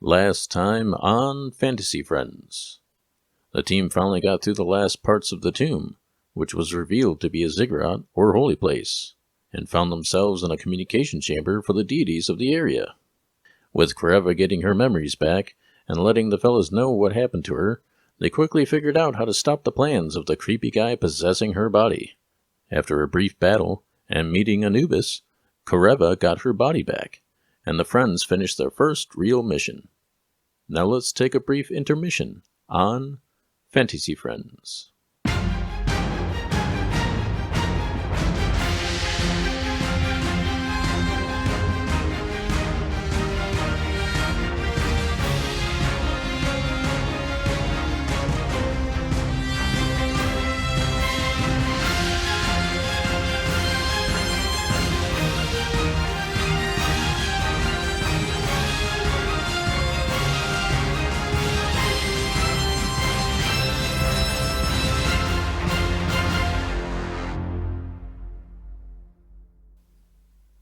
Last time on Fantasy Friends. The team finally got through the last parts of the tomb, which was revealed to be a ziggurat or holy place, and found themselves in a communication chamber for the deities of the area. With Koreva getting her memories back and letting the fellas know what happened to her, they quickly figured out how to stop the plans of the creepy guy possessing her body. After a brief battle and meeting Anubis, Koreva got her body back, and the friends finished their first real mission. Now let's take a brief intermission on Fantasy Friends.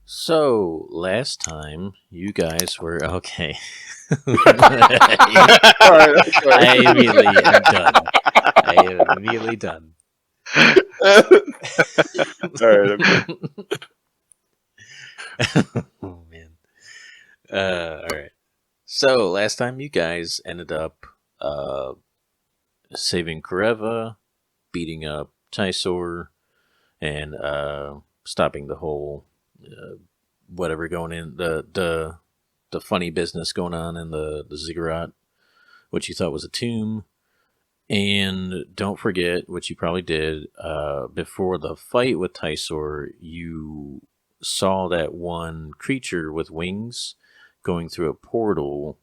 So, last time, you guys were... Okay. I immediately am done. I am immediately done. Alright, Oh, man. Alright. So, last time you guys ended up saving Koreva, beating up Tysor, and stopping the whole... whatever going in the funny business going on in the ziggurat, which you thought was a tomb. And don't forget, which you probably did, before the fight with Tysor, you saw that one creature with wings going through a portal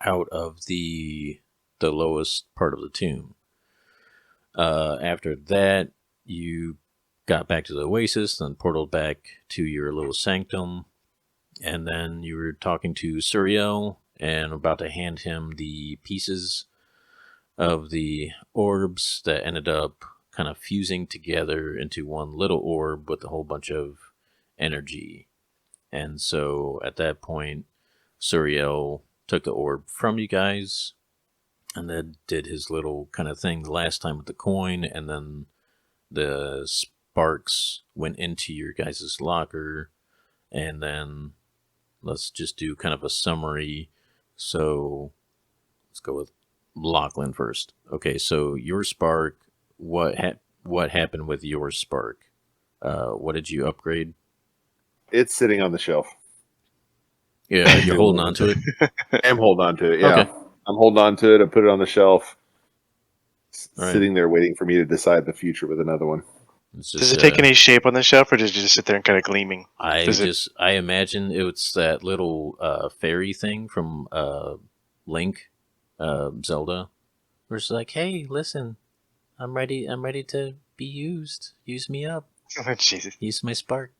out of the lowest part of the tomb. After that, you got back to the oasis, then portaled back to your little sanctum, and then you were talking to Suriel and about to hand him the pieces of the orbs that ended up kind of fusing together into one little orb with a whole bunch of energy. And so at that point, Suriel took the orb from you guys and then did his little kind of thing the last time with the coin, and then the sparks went into your guys' locker. And then let's just do kind of a summary. So let's go with Lachlan first. Okay, so your spark, what happened with your spark? What did you upgrade? It's sitting on the shelf. Yeah, you're holding on to it? I'm holding on to it, yeah. Okay. I'm holding on to it. I put it on the shelf. All right. Sitting there waiting for me to decide the future with another one. Does it take any shape on the shelf, or does it just sit there and kind of gleaming? I imagine it's that little fairy thing from Link, Zelda, where it's like, hey, listen, I'm ready to be used. Use me up. Oh, Jesus. Use my spark.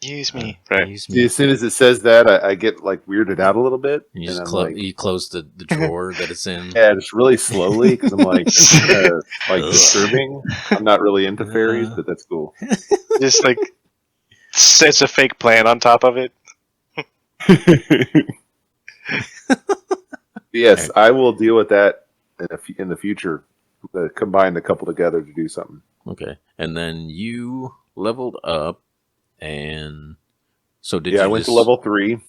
Use me. Right. Use See, me. as soon as it says that, I get like weirded out a little bit. You and just I'm you close the drawer that it's in. yeah, just really slowly because I'm like, it's kinda, like disturbing. I'm not really into fairies, but that's cool. Just like it's a fake plant on top of it. Yes, I will deal with that in the future. Combine a couple together to do something. Okay, and then you leveled up, and so I went to level 3.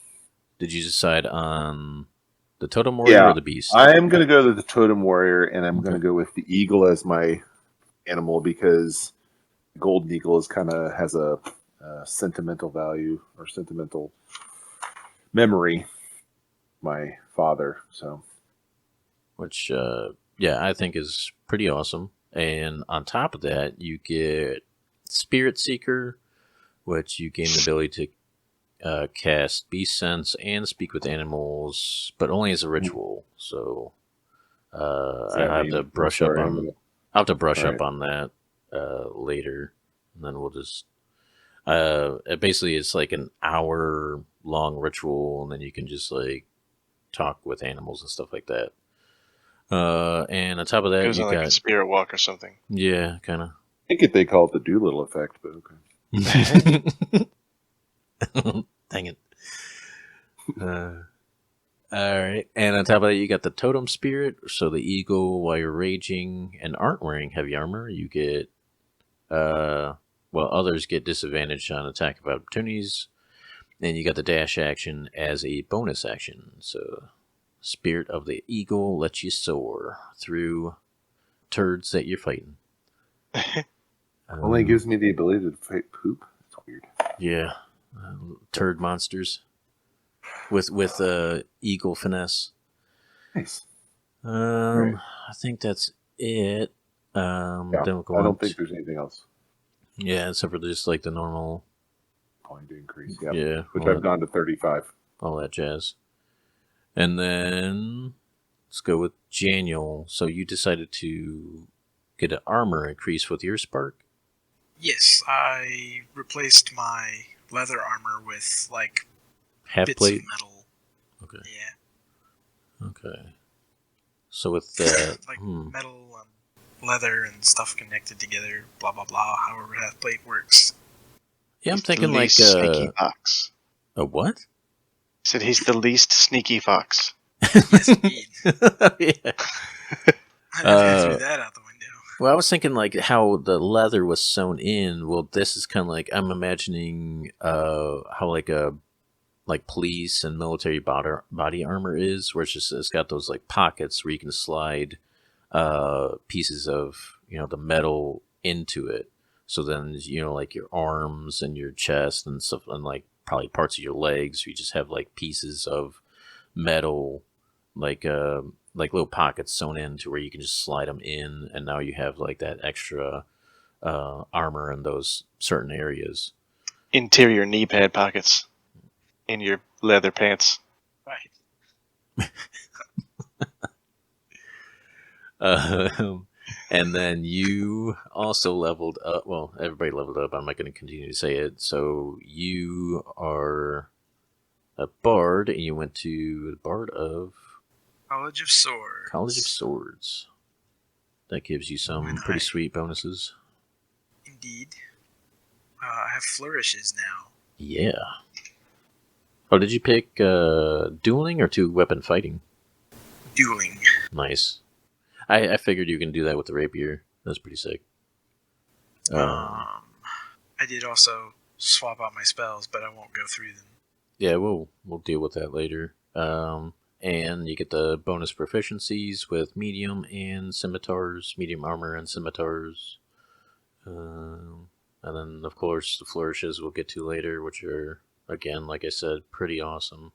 Did you decide on the totem warrior or the beast? I am going to go to the totem warrior, and I'm going to go with the eagle as my animal because the golden eagle has a sentimental value or sentimental memory. My father, so which I think is pretty awesome. And on top of that, you get Spirit Seeker, which you gain the ability to cast Beast Sense and speak with animals, but only as a ritual. So I have to brush up on. I'll have to brush up on that later, and then we'll just. Basically, it's like an hour-long ritual, and then you can just like talk with animals and stuff like that. And on top of that, it was you like got a spirit walk or something. Yeah, kind of. I think they call it the Doolittle effect, but okay. Dang it. All right, and on top of that, you got the totem spirit. So the eagle, while you're raging and aren't wearing heavy armor, you get others get disadvantage on attack of opportunities. And you got the dash action as a bonus action. So spirit of the eagle lets you soar through turds that you're fighting. Only gives me the ability to fight poop. It's weird. Yeah, turd monsters with eagle finesse. Nice. Right. I think that's it. Yeah, then we'll go I on don't think there's anything else. Yeah, except for just like the normal. Point increase. Yep. Yeah, Which I've gone to 35. All that jazz. And then let's go with Janiel. So you decided to get an armor increase with your spark? Yes, I replaced my leather armor with like Half bits plate? of metal. Okay. Yeah. Okay. So with that, like metal and leather and stuff connected together, blah blah blah. However, half plate works. yeah, I'm He's thinking the like least sneaky fox. a what? He said he's the least sneaky fox. Yes, indeed. Yeah. I threw that out the window. Well, I was thinking like how the leather was sewn in. Well, this is kind of like I'm imagining how like police and military body armor is, where it's got those like pockets where you can slide pieces of the metal into it. So then like your arms and your chest and stuff, and like probably parts of your legs, you just have like pieces of metal, like little pockets sewn in to where you can just slide them in, and now you have like that extra armor in those certain areas. Interior knee pad pockets in your leather pants. Right. And then you also leveled up. Well, everybody leveled up. I'm not going to continue to say it. So you are a bard, and you went to the Bard of College of Swords. College of Swords. That gives you some pretty sweet bonuses. Indeed. I have flourishes now. Yeah. Oh, did you pick dueling or two-weapon fighting? Dueling. Nice. I figured you can do that with the rapier. That's pretty sick. I did also swap out my spells, but I won't go through them. Yeah, we'll deal with that later. And you get the bonus proficiencies with medium and scimitars, medium armor and scimitars. And then, of course, the flourishes we'll get to later, which are, again, like I said, pretty awesome.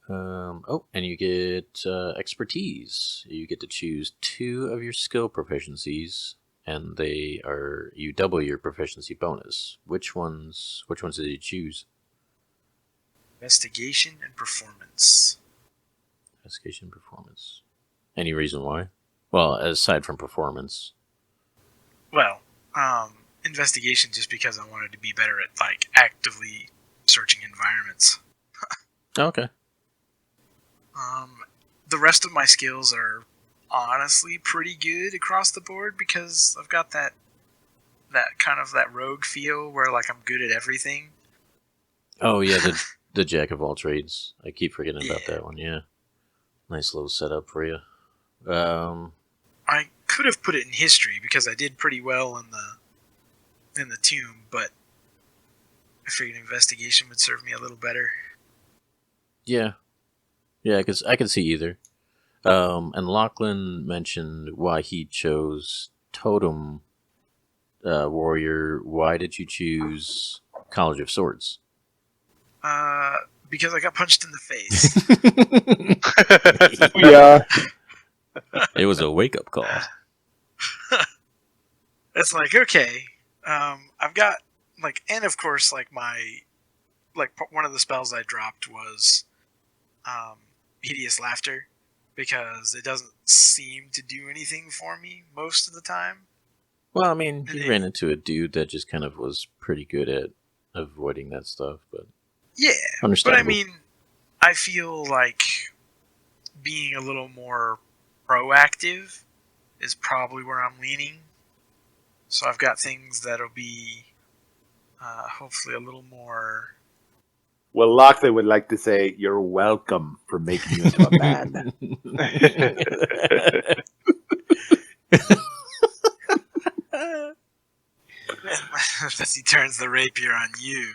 And you get expertise. You get to choose 2 of your skill proficiencies, and you double your proficiency bonus. Which ones did you choose? Investigation and performance. Investigation, performance. Any reason why? Well, aside from performance. Well, investigation just because I wanted to be better at like actively searching environments. Okay. The rest of my skills are honestly pretty good across the board because I've got that kind of that rogue feel where like I'm good at everything. Oh yeah, the jack of all trades. I keep forgetting about that one. Yeah, nice little setup for you. I could have put it in history because I did pretty well in the tomb, but I figured investigation would serve me a little better. Yeah, because I can see either. And Lachlan mentioned why he chose Totem Warrior. Why did you choose College of Swords? Because I got punched in the face. Yeah. It was a wake-up call. It's like, okay, I've got and of course, one of the spells I dropped was hideous laughter, because it doesn't seem to do anything for me most of the time. Well, I mean, you ran into a dude that just kind of was pretty good at avoiding that stuff, but yeah, understandable. But I mean, I feel like being a little more proactive is probably where I'm leaning. So I've got things that'll be hopefully a little more Well, Locke would like to say, "You're welcome for making you into a man." As he turns the rapier on you.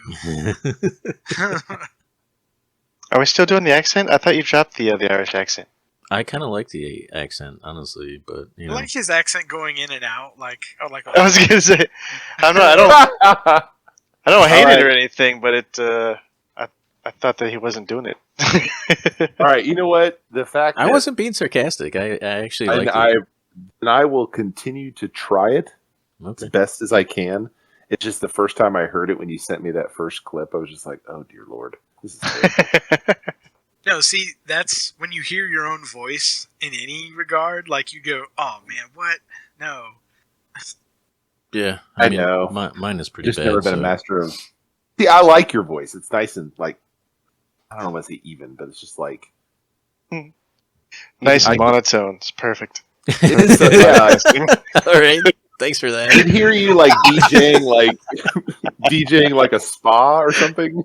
Are we still doing the accent? I thought you dropped the Irish accent. I kind of like the accent, honestly, but I like his accent going in and out, like I was gonna say, I don't hate it or anything, but I thought that he wasn't doing it. All right, you know what? The fact I that wasn't being sarcastic. I actually liked it. I will continue to try it as best as I can. It's just the first time I heard it when you sent me that first clip, I was just like, "Oh dear Lord, this is terrible." No, see, that's when you hear your own voice in any regard, like you go, "Oh man, what? No." Yeah, I mean, know. Mine is pretty just bad. Never been a master of. See, I like your voice. It's nice and like, I don't know what to say even, but it's just like nice and monotone. It's perfect. It is. Yeah. All right. Thanks for that. I can hear you like DJing like a spa or something.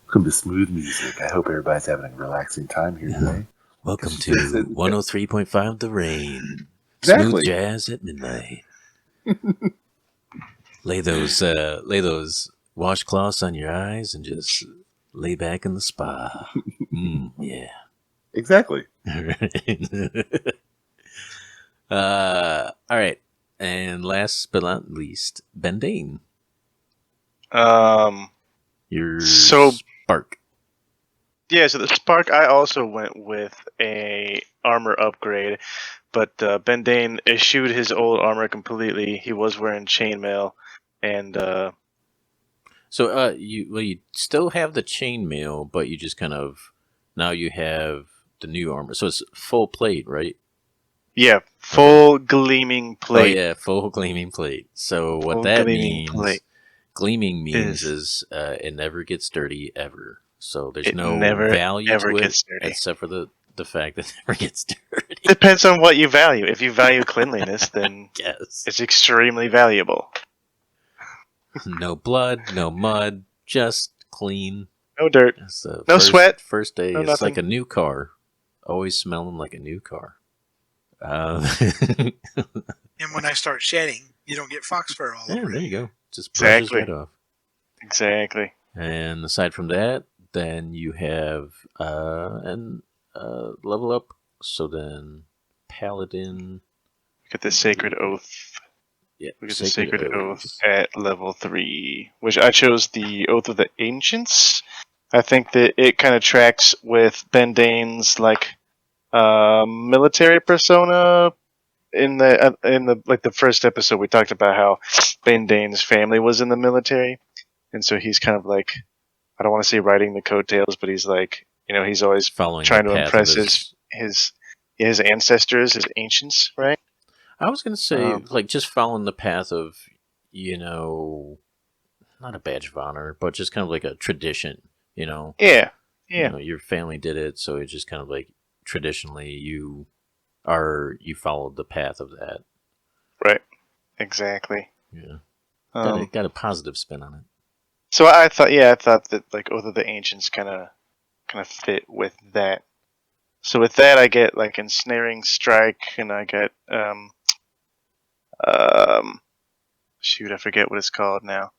Welcome to Smooth Music. I hope everybody's having a relaxing time here today. Welcome to 103.5 The Rain. Exactly. Smooth jazz at midnight. lay those washcloths on your eyes and just lay back in the spa. Yeah. Exactly. All right. And last but not least, Bendane. Your spark. Yeah, so the spark, I also went with a armor upgrade, but Bendane eschewed his old armor completely. He was wearing chainmail, and so you still have the chainmail, but you just kind of now you have the new armor. So it's full plate, right? Yeah, full gleaming plate. Oh yeah, full gleaming plate. So what that means, gleaming means is it never gets dirty ever. So there's no value to it except for the fact that it never gets dirty. Depends on what you value. If you value cleanliness, then yes, it's extremely valuable. No blood, no mud, just clean. No dirt. No sweat. First day, it's like a new car. Always smelling like a new car. And when I start shedding, you don't get fox fur all over. There you go. Just brushes right off. Exactly. And aside from that, then you have level up. So then Paladin. Get the Sacred Oath. Yeah, we get the Sacred Oath at level 3, which I chose the Oath of the Ancients. I think that it kind of tracks with Bendane's military persona. In the first episode, we talked about how Bendane's family was in the military, and so he's kind of like, I don't want to say riding the coattails, but he's like, he's always following, trying to impress his ancestors, his ancients, right? I was gonna say just following the path of, not a badge of honor, but just kind of like a tradition, Yeah. Your family did it, so it's just kind of like traditionally you followed the path of that. Right. Exactly. Yeah. Got a positive spin on it. So I thought that like Oath of the Ancients kind of fit with that. So with that, I get like Ensnaring Strike, and I get shoot, I forget what it's called now.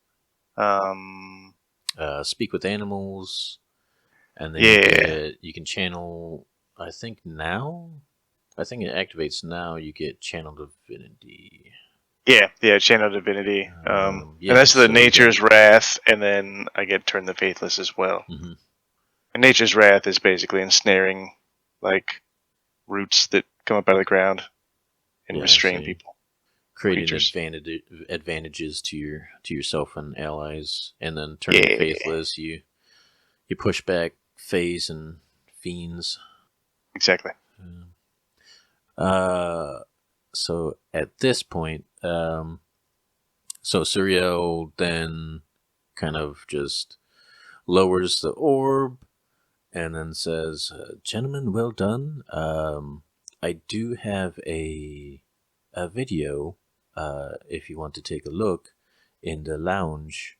Speak with Animals, and then you can channel. I think it activates now. You get Channel Divinity. Yeah, Channel Divinity. And that's the Nature's Wrath, and then I get Turn the Faithless as well. Mm-hmm. And Nature's Wrath is basically ensnaring like roots that come up out of the ground and restrain people. Creating advantages to yourself and allies, and then Turn the Faithless, you push back Fays and Fiends. Exactly. So at this point, so Suriel then kind of just lowers the orb and then says, "Gentlemen, well done. I do have a video if you want to take a look. in the lounge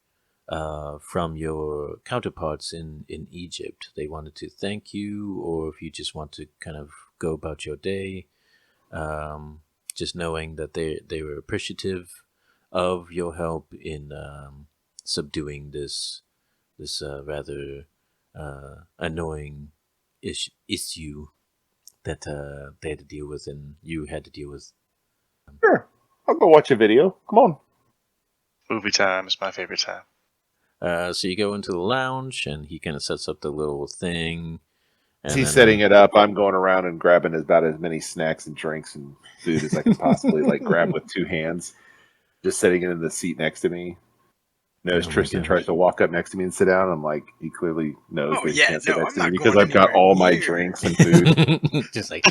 from your counterparts in Egypt. They wanted to thank you, or if you just want to kind of go about your day, just knowing that they were appreciative of your help in subduing this rather annoying issue that they had to deal with, and you had to deal with. Sure. I'll go watch a video. Come on. Movie time is my favorite time. So you go into the lounge, and he kind of sets up the little thing. As he's setting it up, I'm going around and grabbing about as many snacks and drinks and food as I can possibly grab with two hands. Just setting it in the seat next to me. Notice Tristan tries to walk up next to me and sit down. I'm like, he clearly knows that he can't sit next to me because I've got all my drinks and food. Just like,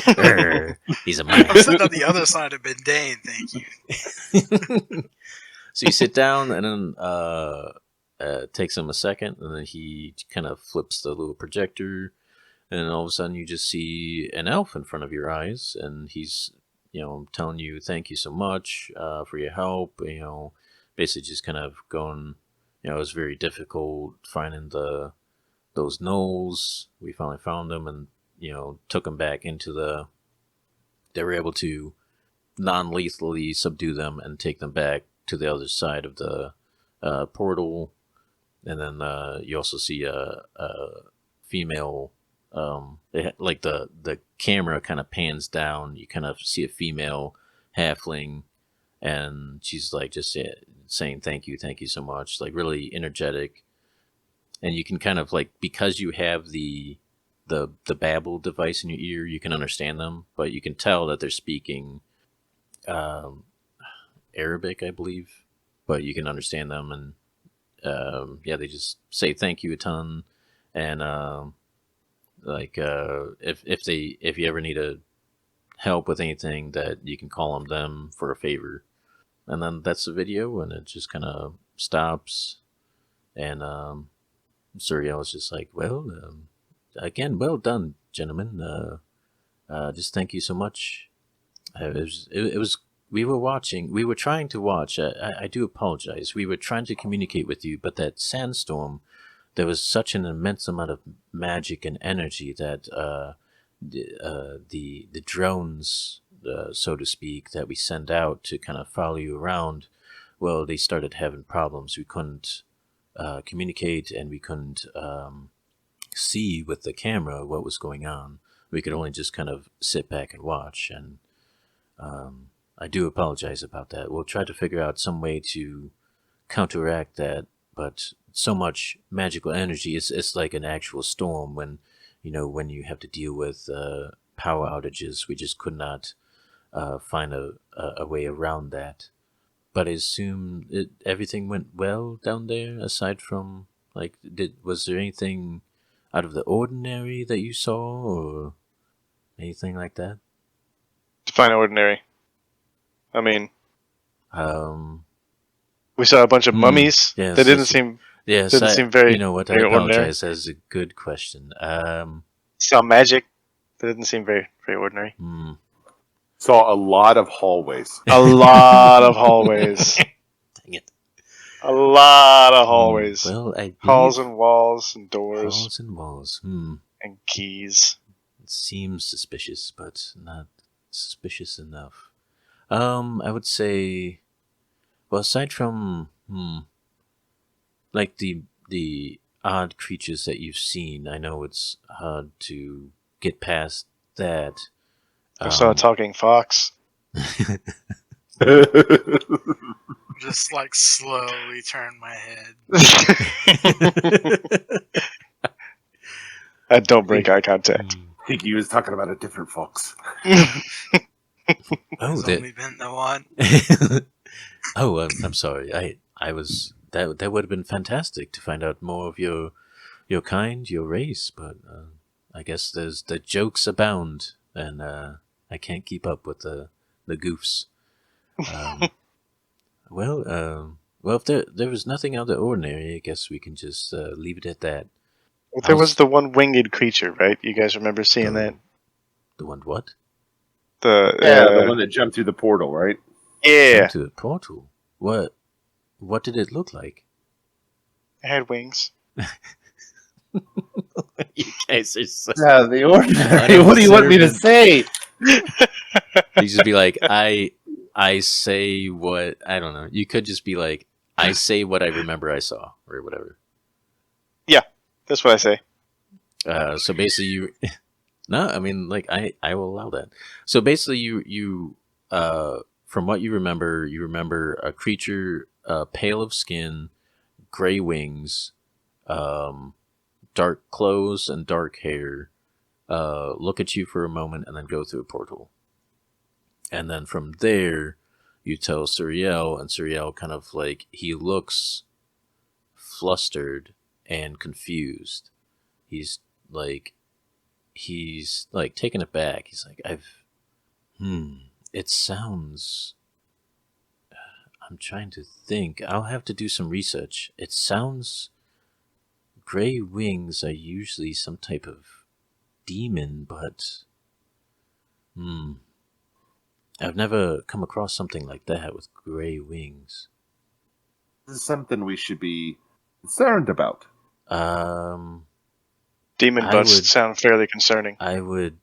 he's a man. I'm sitting on the other side of Bendane, thank you. So you sit down, and then takes him a second, and then he kind of flips the little projector, and then all of a sudden you just see an elf in front of your eyes, and he's, telling you thank you so much for your help, basically just kind of going, it was very difficult finding those gnolls. We finally found them, and took them back into they were able to non-lethally subdue them and take them back to the other side of the portal. And then you also see a female. The camera kind of pans down. You kind of see a female halfling, and she's just saying thank you so much, really energetic. And you can kind of because you have the babble device in your ear, you can understand them, but you can tell that they're speaking Arabic, I believe, but you can understand them. And they just say thank you a ton. And if you ever need help with anything, that you can call on them for a favor. And then that's the video, and it just kind of stops. And Suriel was just like, well, again, well done, gentlemen. Just thank you so much. It was. We were trying to watch. I do apologize. We were trying to communicate with you, but that sandstorm, there was such an immense amount of magic and energy that the drones, so to speak, that we send out to kind of follow you around, well, they started having problems. We couldn't communicate, and we couldn't see with the camera what was going on. We could only just kind of sit back and watch, and I do apologize about that. We'll try to figure out some way to counteract that, but so much magical energy, it's like an actual storm when you have to deal with power outages. We just could not find a way around that. But I assume everything went well down there, aside from, was there anything out of the ordinary that you saw, or anything like that? Define ordinary. I mean, we saw a bunch of mummies. Yes, that didn't seem very. You know what? I apologize. That's a good question. Saw magic. That didn't seem very, very ordinary. Saw a lot of hallways. A lot of hallways. Dang it! A lot of hallways. Well, halls and walls and doors. Halls and walls. And keys. It seems suspicious, but not suspicious enough. I would say, well, aside from the odd creatures that you've seen, I know it's hard to get past that. I saw a talking fox. Just slowly turn my head. Don't break eye contact. I think he was talking about a different fox. There's only been the one. I'm sorry. I was that would have been fantastic to find out more of your kind, your race, but I guess the jokes abound, and I can't keep up with the goofs. Well, if there was nothing out of the ordinary, I guess we can just leave it at that. Well, there was the one winged creature, right? You guys remember seeing that? The one what? The one that jumped through the portal, right? Yeah. Jumped through the portal. What what did it look like? It had wings. You guys are so... Out of the ordinary. What do you want me to say? You just be like, I say what, I don't know. You could just be like, I say what I remember I saw, or whatever. Yeah, that's what I say. So basically you... No, I mean, like, I will allow that. So basically you from what you remember a creature, pale of skin, gray wings, dark clothes and dark hair, look at you for a moment and then go through a portal. And then from there, you tell Suriel, and Suriel kind of like, he looks flustered and confused. He's like taken aback. He's like, it sounds... I'm trying to think. I'll have to do some research. It sounds... Gray wings are usually some type of demon, but... I've never come across something like that with gray wings. This is something we should be concerned about. Demon busts sound fairly concerning. I would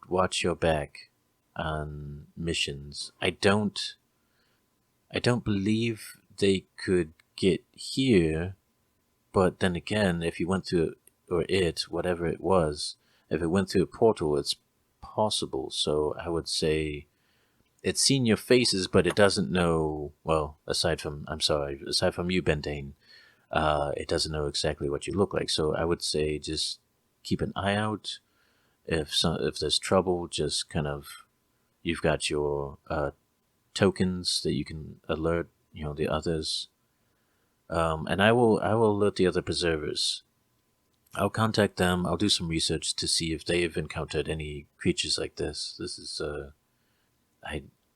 watch your back on missions. I don't believe they could get here, but then again, if you went through whatever it was, if it went through a portal, it's possible. So I would say it's seen your faces, but it doesn't know, well, aside from you, Bendane, it doesn't know exactly what you look like. So I would say just keep an eye out. If there's trouble, just kind of, you've got your tokens that you can alert, the others. And I will alert the other preservers. I'll contact them. I'll do some research to see if they've encountered any creatures like this. This is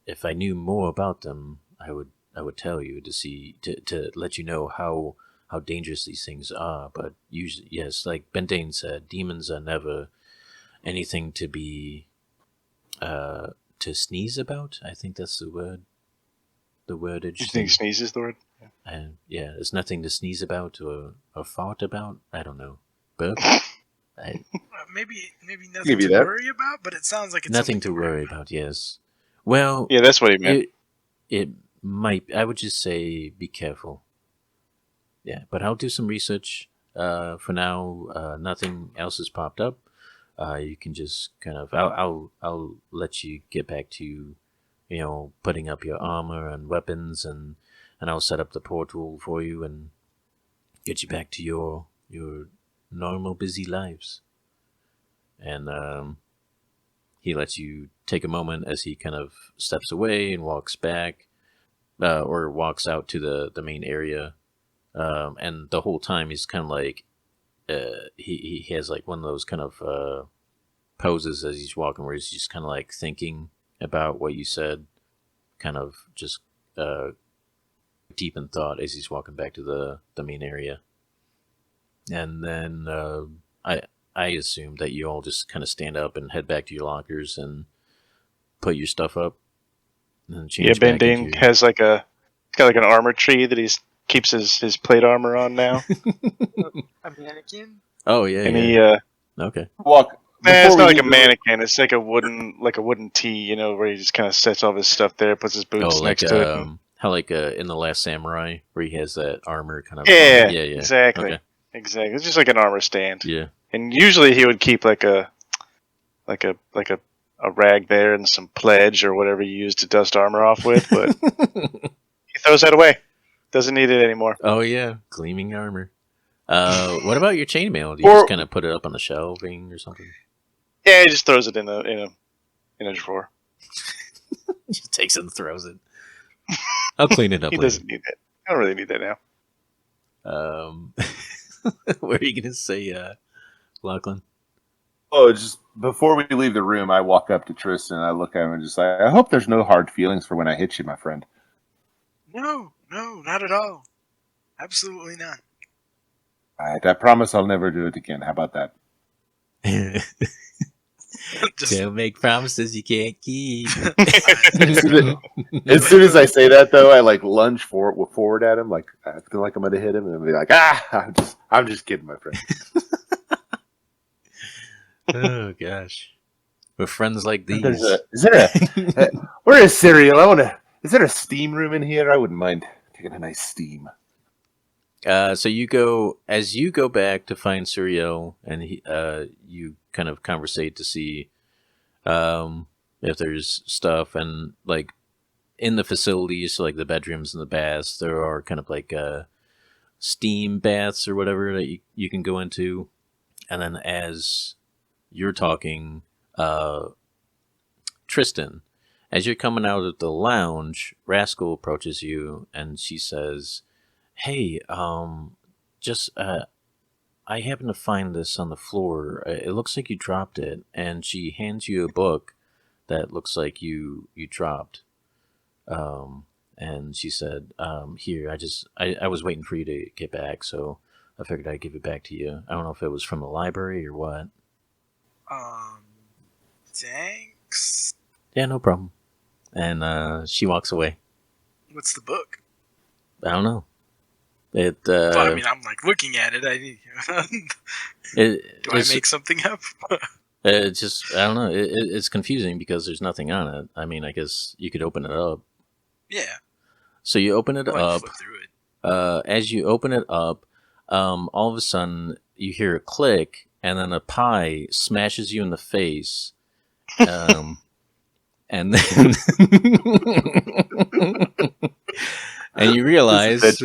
if I knew more about them, I would tell you to let you know how dangerous these things are. But usually, yes, like Bendane said, demons are never anything to be to sneeze about. I think that's the word. The wordage. You think sneeze is the word? And yeah, there's nothing to sneeze about or fart about. I don't know. Burp. Maybe nothing to worry about, but it sounds like it's nothing to worry about. Yes. Well. Yeah, that's what he meant. It might. I would just say be careful. Yeah, but I'll do some research. For now, nothing else has popped up. You can just kind of. I'll let you get back to, putting up your armor and weapons, and I'll set up the portal for you and get you back to your normal busy lives. And he lets you take a moment as he kind of steps away and walks back, or walks out to the main area. And the whole time he's kind of like, he has like one of those kind of poses as he's walking where he's just kind of like thinking about what you said, kind of just deep in thought as he's walking back to the main area. And then I assume that you all just kind of stand up and head back to your lockers and put your stuff up. And change back Bendane has he's got like an armor tree that he's keeps his plate armor on now. A mannequin? Oh yeah. And yeah. he okay. Walk. It's not like a mannequin. It's like a wooden tee, where he just kind of sets all his stuff there, puts his boots next to it. How like in The Last Samurai, where he has that armor kind of. Yeah, yeah. Exactly. Okay. Exactly. It's just like an armor stand. Yeah. And usually he would keep like a rag there and some pledge or whatever you use to dust armor off with, but he throws that away. Doesn't need it anymore. Oh yeah, gleaming armor. What about your chainmail? Do you just kind of put it up on the shelving or something? Yeah, he just throws it in a drawer. Just takes it and throws it. I'll clean it up. He later. doesn't need that. I don't really need that now. What are you gonna say, Lachlan? Oh, just before we leave the room, I walk up to Tristan and I look at him and just say, I hope there's no hard feelings for when I hit you, my friend. No, not at all. Absolutely not. All right, I promise I'll never do it again. How about that? Just Don't make promises you can't keep. As soon as I say that, though, I like lunge forward at him, like I feel like I'm gonna hit him, and be like, I'm just kidding, my friend. Oh gosh. With friends like these. Where is Serial? Is there a steam room in here? I wouldn't mind taking a nice steam. So you go back to find Suriel, and you kind of conversate to see if there's stuff, and like in the facilities, so like the bedrooms and the baths, there are kind of like steam baths or whatever that you can go into, and then as you're talking, Tristan, as you're coming out of the lounge, Rascal approaches you, and she says, "Hey, I happen to find this on the floor. It looks like you dropped it." And she hands you a book that looks like you dropped. And she said, "Here, I was waiting for you to get back, so I figured I'd give it back to you. I don't know if it was from the library or what." Thanks. Yeah, no problem. And she walks away. What's the book? I don't know. It. Well, I mean, I'm like looking at it. Do I make something up? It's just, I don't know. It's confusing because there's nothing on it. I mean, I guess you could open it up. Yeah. So you open it up. Flip through it. As you open it up, all of a sudden you hear a click, and then a pie smashes you in the face. And then and you realize it's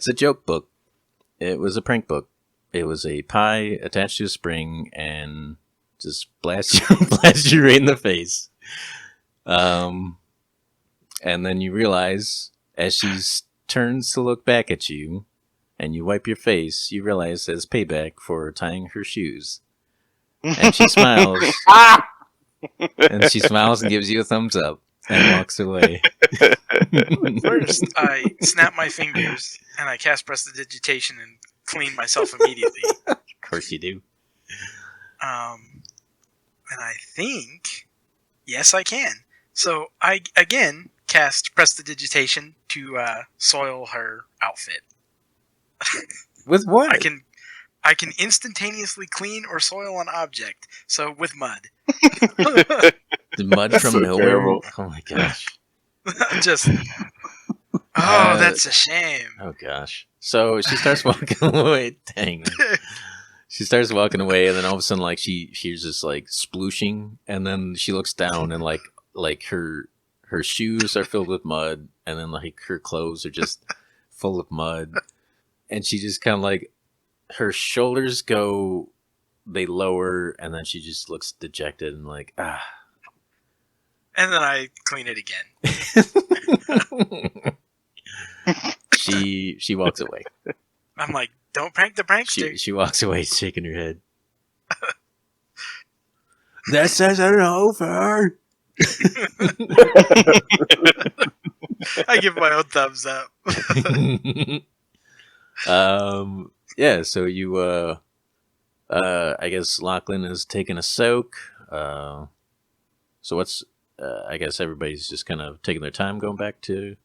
a joke book. It was a prank book. It was a pie attached to a spring and just blast you right in the face. And then you realize as she turns to look back at you and you wipe your face, you realize it's payback for tying her shoes. And she smiles. And she smiles and gives you a thumbs up and walks away. First, I snap my fingers and I cast prestidigitation and clean myself immediately. Of course you do. And I think, yes, I can. So I again cast prestidigitation to soil her outfit. With what? I can instantaneously clean or soil an object. So with mud. The mud from so nowhere. terrible. Oh my gosh. Just. Oh, that's a shame. Oh gosh. So she starts walking away. Dang. She starts walking away, and then all of a sudden, like she hears this like splooshing, and then she looks down, and like her shoes are filled with mud, and then like her clothes are just full of mud, and she just kind of like her shoulders go, they lower, and then she just looks dejected and like ah. And then I clean it again. She walks away. I'm like, don't prank the prankster. She walks away shaking her head. This isn't over. I give my own thumbs up. Yeah, so you I guess Lachlan is taking a soak. So what's I guess everybody's just kind of taking their time going back to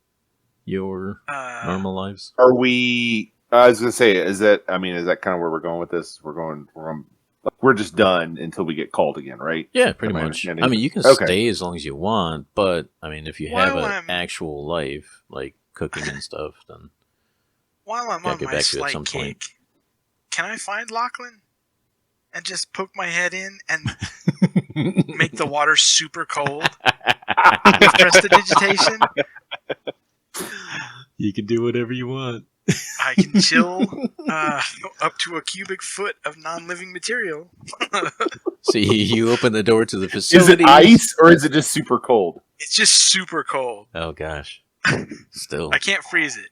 your normal lives. Are we? I was gonna say, is that kind of where we're going with this? We're just done until we get called again, right? Yeah, pretty Am I much. understanding? I mean, you can Okay. stay as long as you want, but I mean, if you have While an I'm- actual life, like cooking and stuff, then While I'm Gotta on get my back to it at slight some point. kick, can I find Lachlan and just poke my head in and make the water super cold with prestidigitation? you can do whatever you want. I can chill up to a cubic foot of non-living material. So you open the door to the Is facility. it ice or is it just super cold? It's just super cold. Oh gosh, still. I can't freeze it.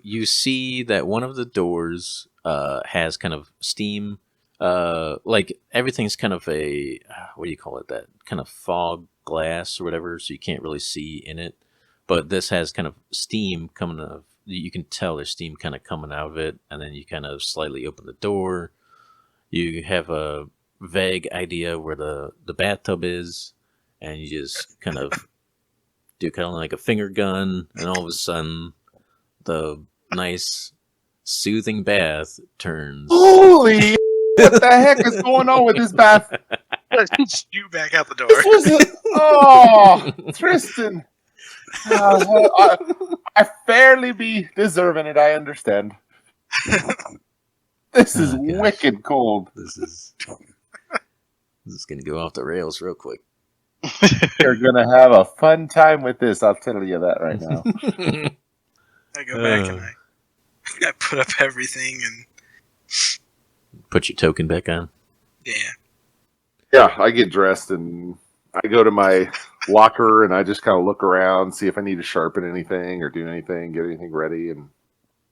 You see that one of the doors has kind of steam, like everything's kind of a what do you call it? That kind of fog glass or whatever, so you can't really see in it. But this has kind of steam coming out. You can tell there's steam kind of coming out of it, and then you kind of slightly open the door. You have a vague idea where the bathtub is, and you just kind of do kind of like a finger gun, and all of a sudden, the nice, soothing bath turns. Holy! What the heck is going on with this bath? You back out the door. This was Tristan. I fairly be deserving it. I understand. This is Oh, gosh. wicked cold. This is gonna go off the rails real quick. You're gonna have a fun time with this. I'll tell you that right now. I go back and I put up everything and Put your token back on. yeah. Yeah, I get dressed and I go to my locker and I just kind of look around, see if I need to sharpen anything or do anything, get anything ready, and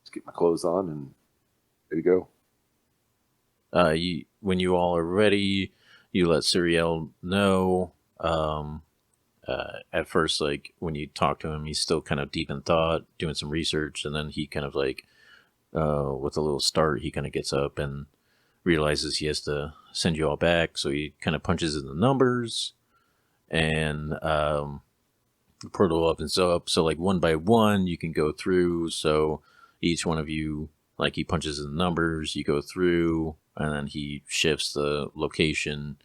just get my clothes on and ready to go. When you all are ready, you let Suriel know. At first, like when you talk to him, he's still kind of deep in thought, doing some research, and then he kind of like, with a little start, he kind of gets up and realizes he has to send you all back. So he kind of punches in the numbers, and the portal opens up. So like one by one, you can go through. So each one of you, like he punches in the numbers, you go through, and then he shifts the location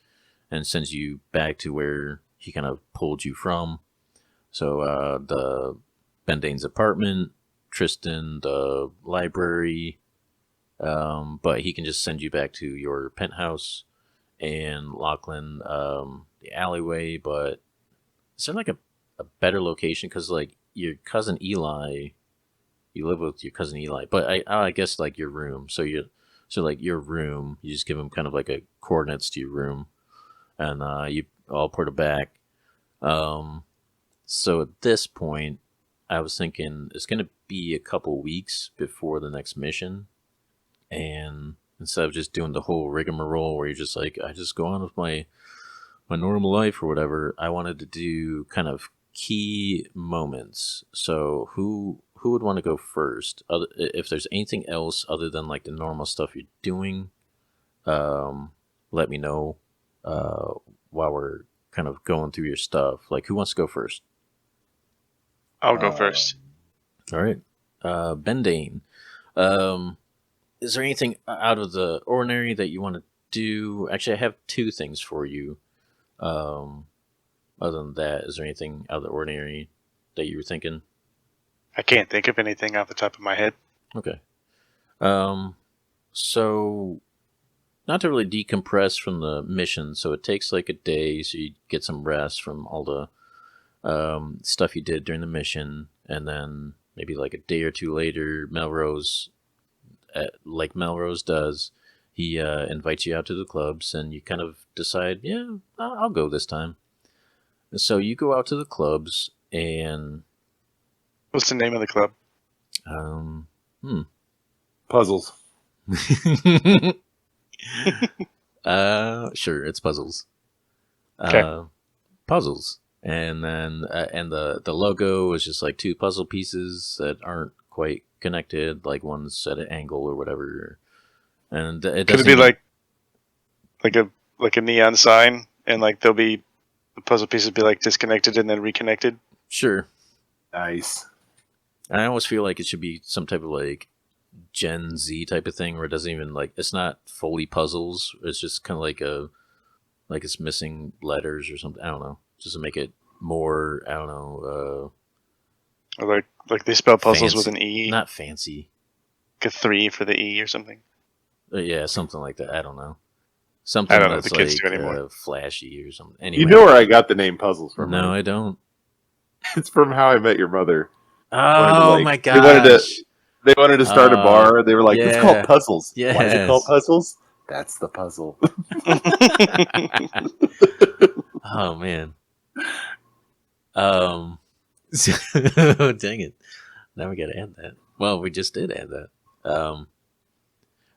and sends you back to where he kind of pulled you from. So the Bendane's apartment, Tristan, the library, but he can just send you back to your penthouse, and Lachlan, the alleyway. But is there like a better location? Because like your cousin Eli, you live with your cousin Eli, but I guess like your room. So like your room, you just give him kind of like a coordinates to your room, and you all put it back. So at this point, I was thinking it's going to be a couple weeks before the next mission, and instead of just doing the whole rigmarole where you're just like, I just go on with my normal life or whatever, I wanted to do kind of key moments. So who would want to go first? If there's anything else other than like the normal stuff you're doing, let me know while we're kind of going through your stuff. Like, who wants to go first? I'll go first. All right. Bendane. Is there anything out of the ordinary that you want to do? Actually, I have two things for you. Other than that, is there anything out of the ordinary that you were thinking? I can't think of anything off the top of my head. Okay. So, not to really decompress from the mission, so it takes like a day, so you get some rest from all the stuff you did during the mission, and then maybe like a day or two later, Melrose, like Melrose does, he invites you out to the clubs, and you kind of decide, yeah, I'll go this time. And so you go out to the clubs, and What's the name of the club? Puzzles. Sure, it's puzzles. Okay. Puzzles, and then and the logo is just like two puzzle pieces that aren't quite connected, like one's at an angle or whatever. And it Could it be like a neon sign, and like there'll be the puzzle pieces be like disconnected and then reconnected? Sure. Nice. I always feel like it should be some type of like Gen Z type of thing where it doesn't even like, it's not fully puzzles. It's just kind of like it's missing letters or something. I don't know. Just to make it more, I don't know. Or like they spell puzzles with fancy. an E, Not fancy. like a 3 for the E or something. Yeah, something like that. I don't know. Something I don't know what that's the kids like do anymore. flashy or something. Anyway, You know where I got the name Puzzles from? No, right? I don't. It's from How I Met Your Mother. Oh like- my they wanted gosh! They wanted to start a bar. They were like, it's yeah. called Puzzles. Why is it called Yes. Puzzles? That's the puzzle. Oh man. Dang it! Now we gotta add that. Well, we just did add that.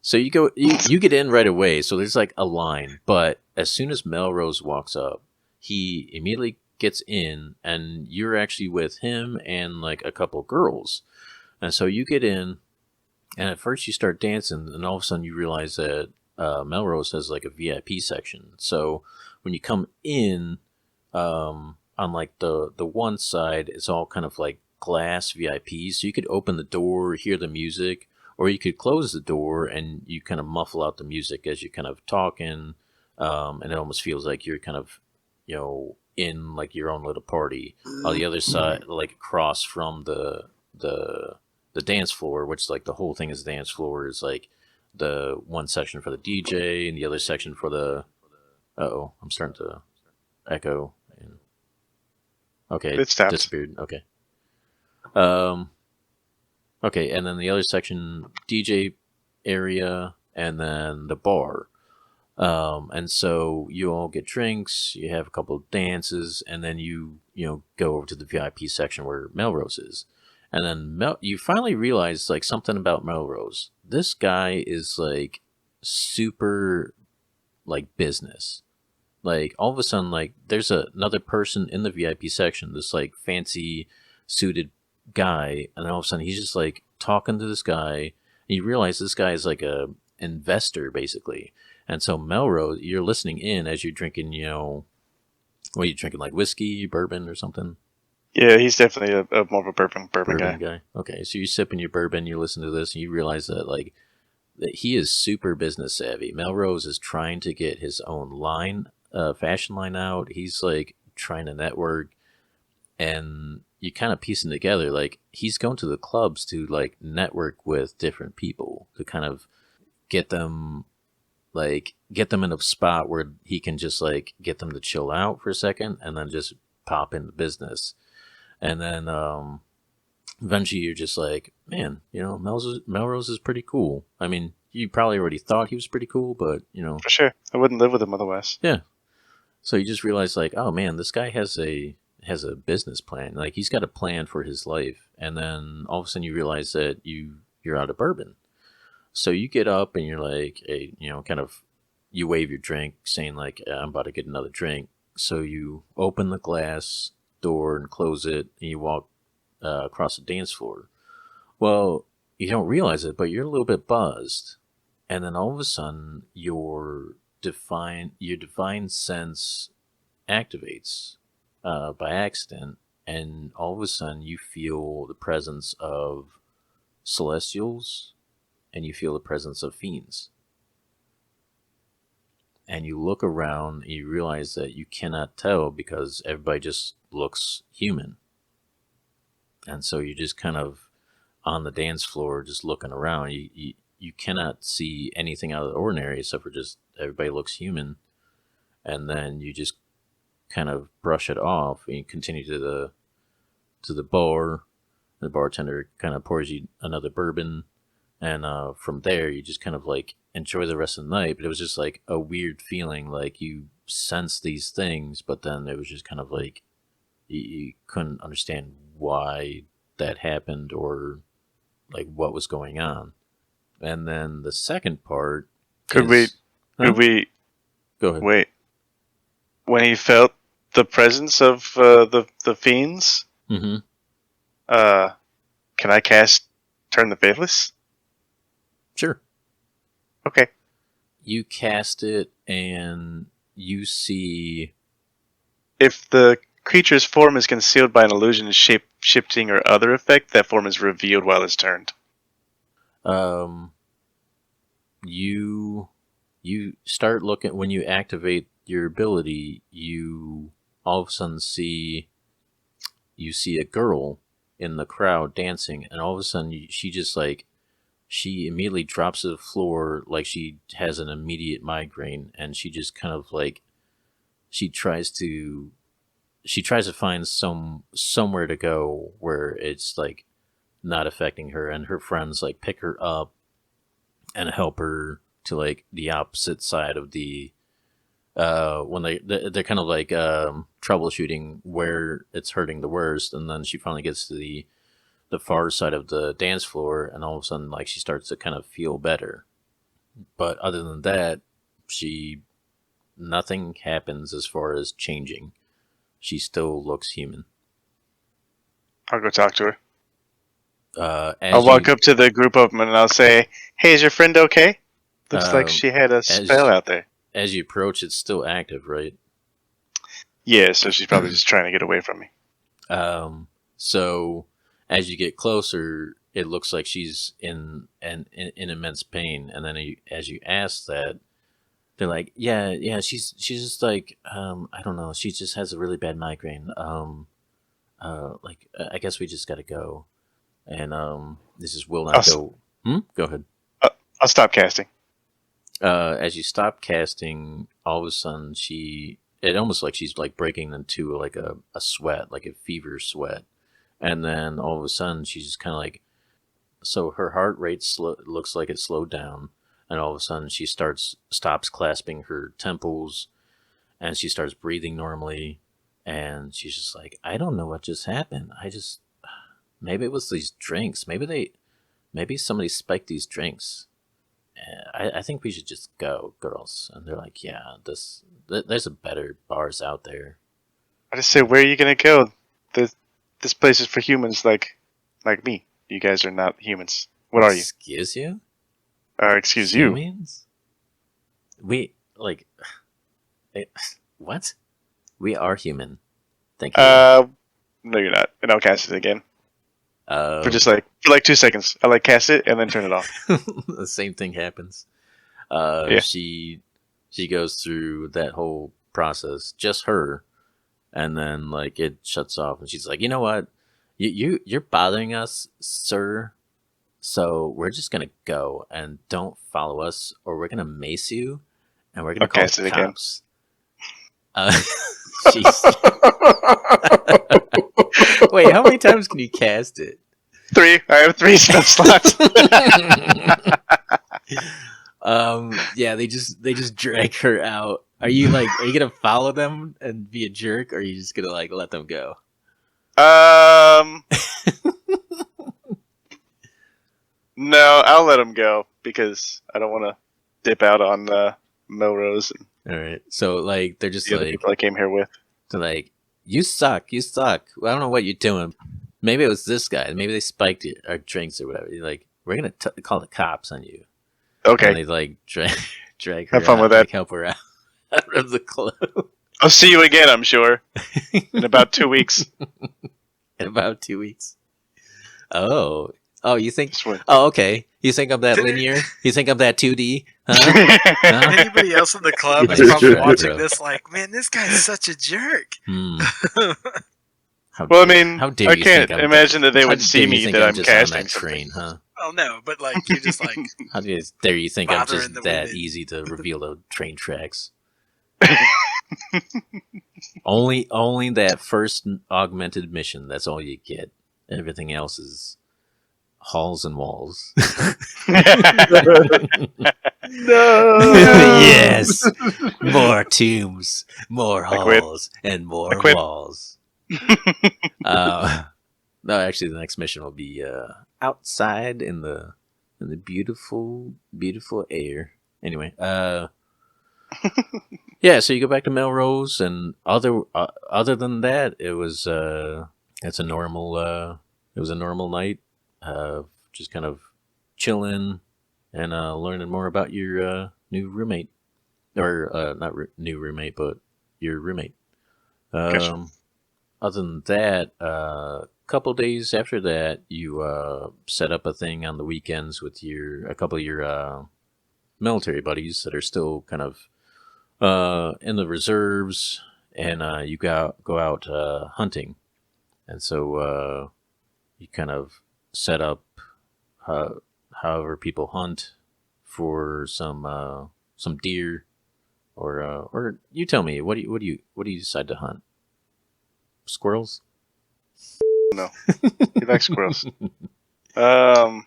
So you go, you get in right away. So there's like a line, but as soon as Melrose walks up, he immediately gets in, and you're actually with him and like a couple girls. And so you get in, and at first you start dancing, and all of a sudden you realize that Melrose has like a VIP section. So when you come in, on like the one side, it's all kind of like glass VIPs. So you could open the door, hear the music, or you could close the door and you kind of muffle out the music as you're kind of talking. And it almost feels like you're kind of, in like your own little party. On the other side, like across from the dance floor, which like the whole thing is dance floor, is like the one section for the DJ and the other section for the. I'm starting to echo. Okay, It stopped. disappeared. Okay. Okay, and then the other section, DJ area, and then the bar. And so you all get drinks, you have a couple of dances, and then you go over to the VIP section where Melrose is. And then you finally realize like something about Melrose. This guy is like super like business. Like all of a sudden, like there's another person in the VIP section, this like fancy suited guy, and all of a sudden he's just like talking to this guy, and you realize this guy is like a investor basically. And so Melrose, you're listening in as you're drinking, what are you drinking, like whiskey, bourbon, or something? Yeah, he's definitely a more of a bourbon guy. Okay, so you're sipping your bourbon, you listen to this, and you realize that like that he is super business savvy. Melrose is trying to get his own line. Fashion line out. He's like trying to network, and you kind of piecing together like he's going to the clubs to like network with different people to kind of get them in a spot where he can just like get them to chill out for a second and then just pop into business. And then eventually you're just like, man, Melrose is pretty cool. I mean, you probably already thought he was pretty cool, but For sure, I wouldn't live with him otherwise. yeah. So you just realize, like, oh man, this guy has a business plan. Like he's got a plan for his life, and then all of a sudden you realize that you're out of bourbon. So you get up and you're like, kind of, you wave your drink, saying like, I'm about to get another drink. So you open the glass door and close it, and you walk across the dance floor. Well, you don't realize it, but you're a little bit buzzed, and then all of a sudden your divine sense activates by accident, and all of a sudden you feel the presence of celestials, and you feel the presence of fiends. And you look around and you realize that you cannot tell because everybody just looks human. And so you're just kind of on the dance floor just looking around. You cannot see anything out of the ordinary except for just everybody looks human. And then you just kind of brush it off and you continue to the bar. The bartender kind of pours you another bourbon. And from there, you just kind of like enjoy the rest of the night. But it was just like a weird feeling, like you sense these things, but then it was just kind of like you couldn't understand why that happened or like what was going on. And then the second part. Could we Go ahead. wait? When he felt the presence of the fiends, Mm-hmm. can I cast Turn the Faithless? Sure. Okay. You cast it and you see. If the creature's form is concealed by an illusion, shape shifting, or other effect, that form is revealed while it's turned. You start looking when you activate your ability. You all of a sudden see a girl in the crowd dancing, and all of a sudden she immediately drops to the floor like she has an immediate migraine, and she just kind of like she tries to find somewhere to go where it's like not affecting her, and her friends like pick her up and help her to like the opposite side of the when they're kind of like troubleshooting where it's hurting the worst, and then she finally gets to the far side of the dance floor, and all of a sudden like she starts to kind of feel better. But other than that, nothing happens as far as changing. She still looks human. I'll go talk to her. I'll walk up to the group of them and I'll say, "Hey, is your friend okay?" Looks like she had a spell out there. As you approach, it's still active, right? Yeah, so she's probably just trying to get away from me. So as you get closer, it looks like she's in immense pain, and then as you ask that, they're like, yeah, she's just like, I don't know, she just has a really bad migraine. I guess we just gotta go, and this is will not go. Go ahead. I'll stop casting. As you stop casting, all of a sudden it almost like she's like breaking into like a sweat, like a fever sweat. And then all of a sudden she's just kind of like, so her heart rate looks like it slowed down. And all of a sudden she stops clasping her temples, and she starts breathing normally. And she's just like, I don't know what just happened. Maybe it was these drinks. Maybe somebody spiked these drinks. I think we should just go, girls. And they're like, yeah, there's a better bars out there. I just say, where are you gonna go? This place is for humans like me. You guys are not humans. What are you? Excuse you? Excuse you. Humans? What? We are human. Thank you. No, you're not. And I'll cast it again. For like 2 seconds. I cast it and then turn it off. The same thing happens. Yeah. She goes through that whole process, just her, and then like it shuts off, and she's like, you know what, you're bothering us, sir. So we're just gonna go, and don't follow us, or we're gonna mace you, and we're gonna call the cops. Jeez. Wait, how many times can you cast it? 3. I have 3 spell slots. Yeah, they just drag her out. Are you gonna follow them and be a jerk, or are you just gonna like let them go? No, I'll let them go because I don't want to dip out on Melrose and All right, so like they're just the other like, people I came here with. they're like, you suck. Well, I don't know what you're doing. Maybe it was this guy. Maybe they spiked it, or drinks or whatever. You're like, we're gonna call the cops on you. Okay. And they like drag her. Have fun out, with that. like, help her out of the club. I'll see you again, I'm sure, in about 2 weeks. In about 2 weeks. Oh, you think? Swear. Oh, okay. You think I'm that linear? You think I'm that 2D? Huh? Anybody else in the club is That's probably true, watching bro. this like, man, this guy's such a jerk. How Well, I dare- mean, how dare I you can't think I'm imagine that they how would dare see you me think that I'm just on casting that something. train, huh? Oh no, but like you're just like, How dare you think I'm Bothering just the that women. easy to reveal the train tracks? Only that first augmented mission. That's all you get. Everything else is halls and walls. No. Yes, more tombs, more I quit. halls, and more I quit. walls. No, actually, the next mission will be outside in the beautiful air. Anyway, yeah. So you go back to Melrose, and other than that, it was it's a normal night. Just kind of chilling and learning more about your new roommate, or not new roommate, but your roommate. Gotcha. Other than that, a couple days after that, you set up a thing on the weekends with a couple of your military buddies that are still kind of in the reserves, and you go out hunting, and so you kind of set up however people hunt for some deer, or you tell me, what do you decide to hunt? Squirrels? No, he likes squirrels. I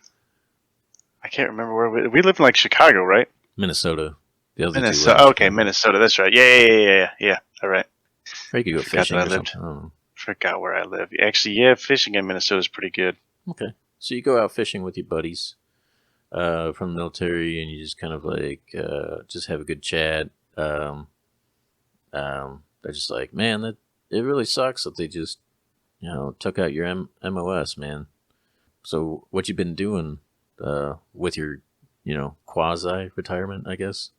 can't remember where we live in, like Chicago, right? Minnesota. The other two Minnesota. live in Okay, Chicago. Minnesota. That's right. Yeah. All right. Or you could go Forgot fishing that or I lived. something. I don't know. Forgot where I live. Actually, yeah, fishing in Minnesota is pretty good. Okay. So you go out fishing with your buddies from the military, and you just kind of like just have a good chat. They're just like, man, it really sucks that they just took out your MOS, man. So what you been doing with your quasi retirement, I guess.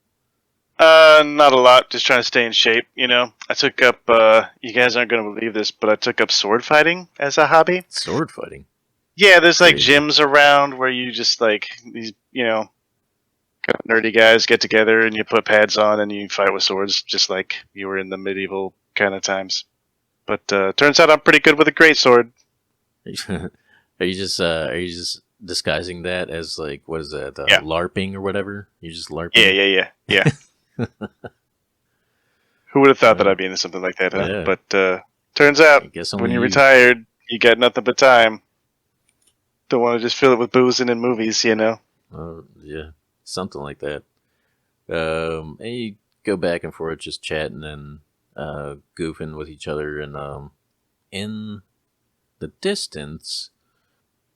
Not a lot. Just trying to stay in shape. I took up. You guys aren't going to believe this, but I took up sword fighting as a hobby. Sword fighting. Yeah, there's like Crazy. gyms around where you just like these, kind of nerdy guys get together and you put pads on and you fight with swords, just like you were in the medieval kind of times. But turns out I'm pretty good with a greatsword. Are you just disguising that as like, what is that? Yeah. LARPing or whatever? You just LARPing? Yeah. Who would have thought that I'd be into something like that? Huh? Yeah. But turns out I guess when only you're you. retired, you got nothing but time. Don't want to just fill it with boozing and movies, Yeah, something like that. And you go back and forth, just chatting and goofing with each other, and in the distance,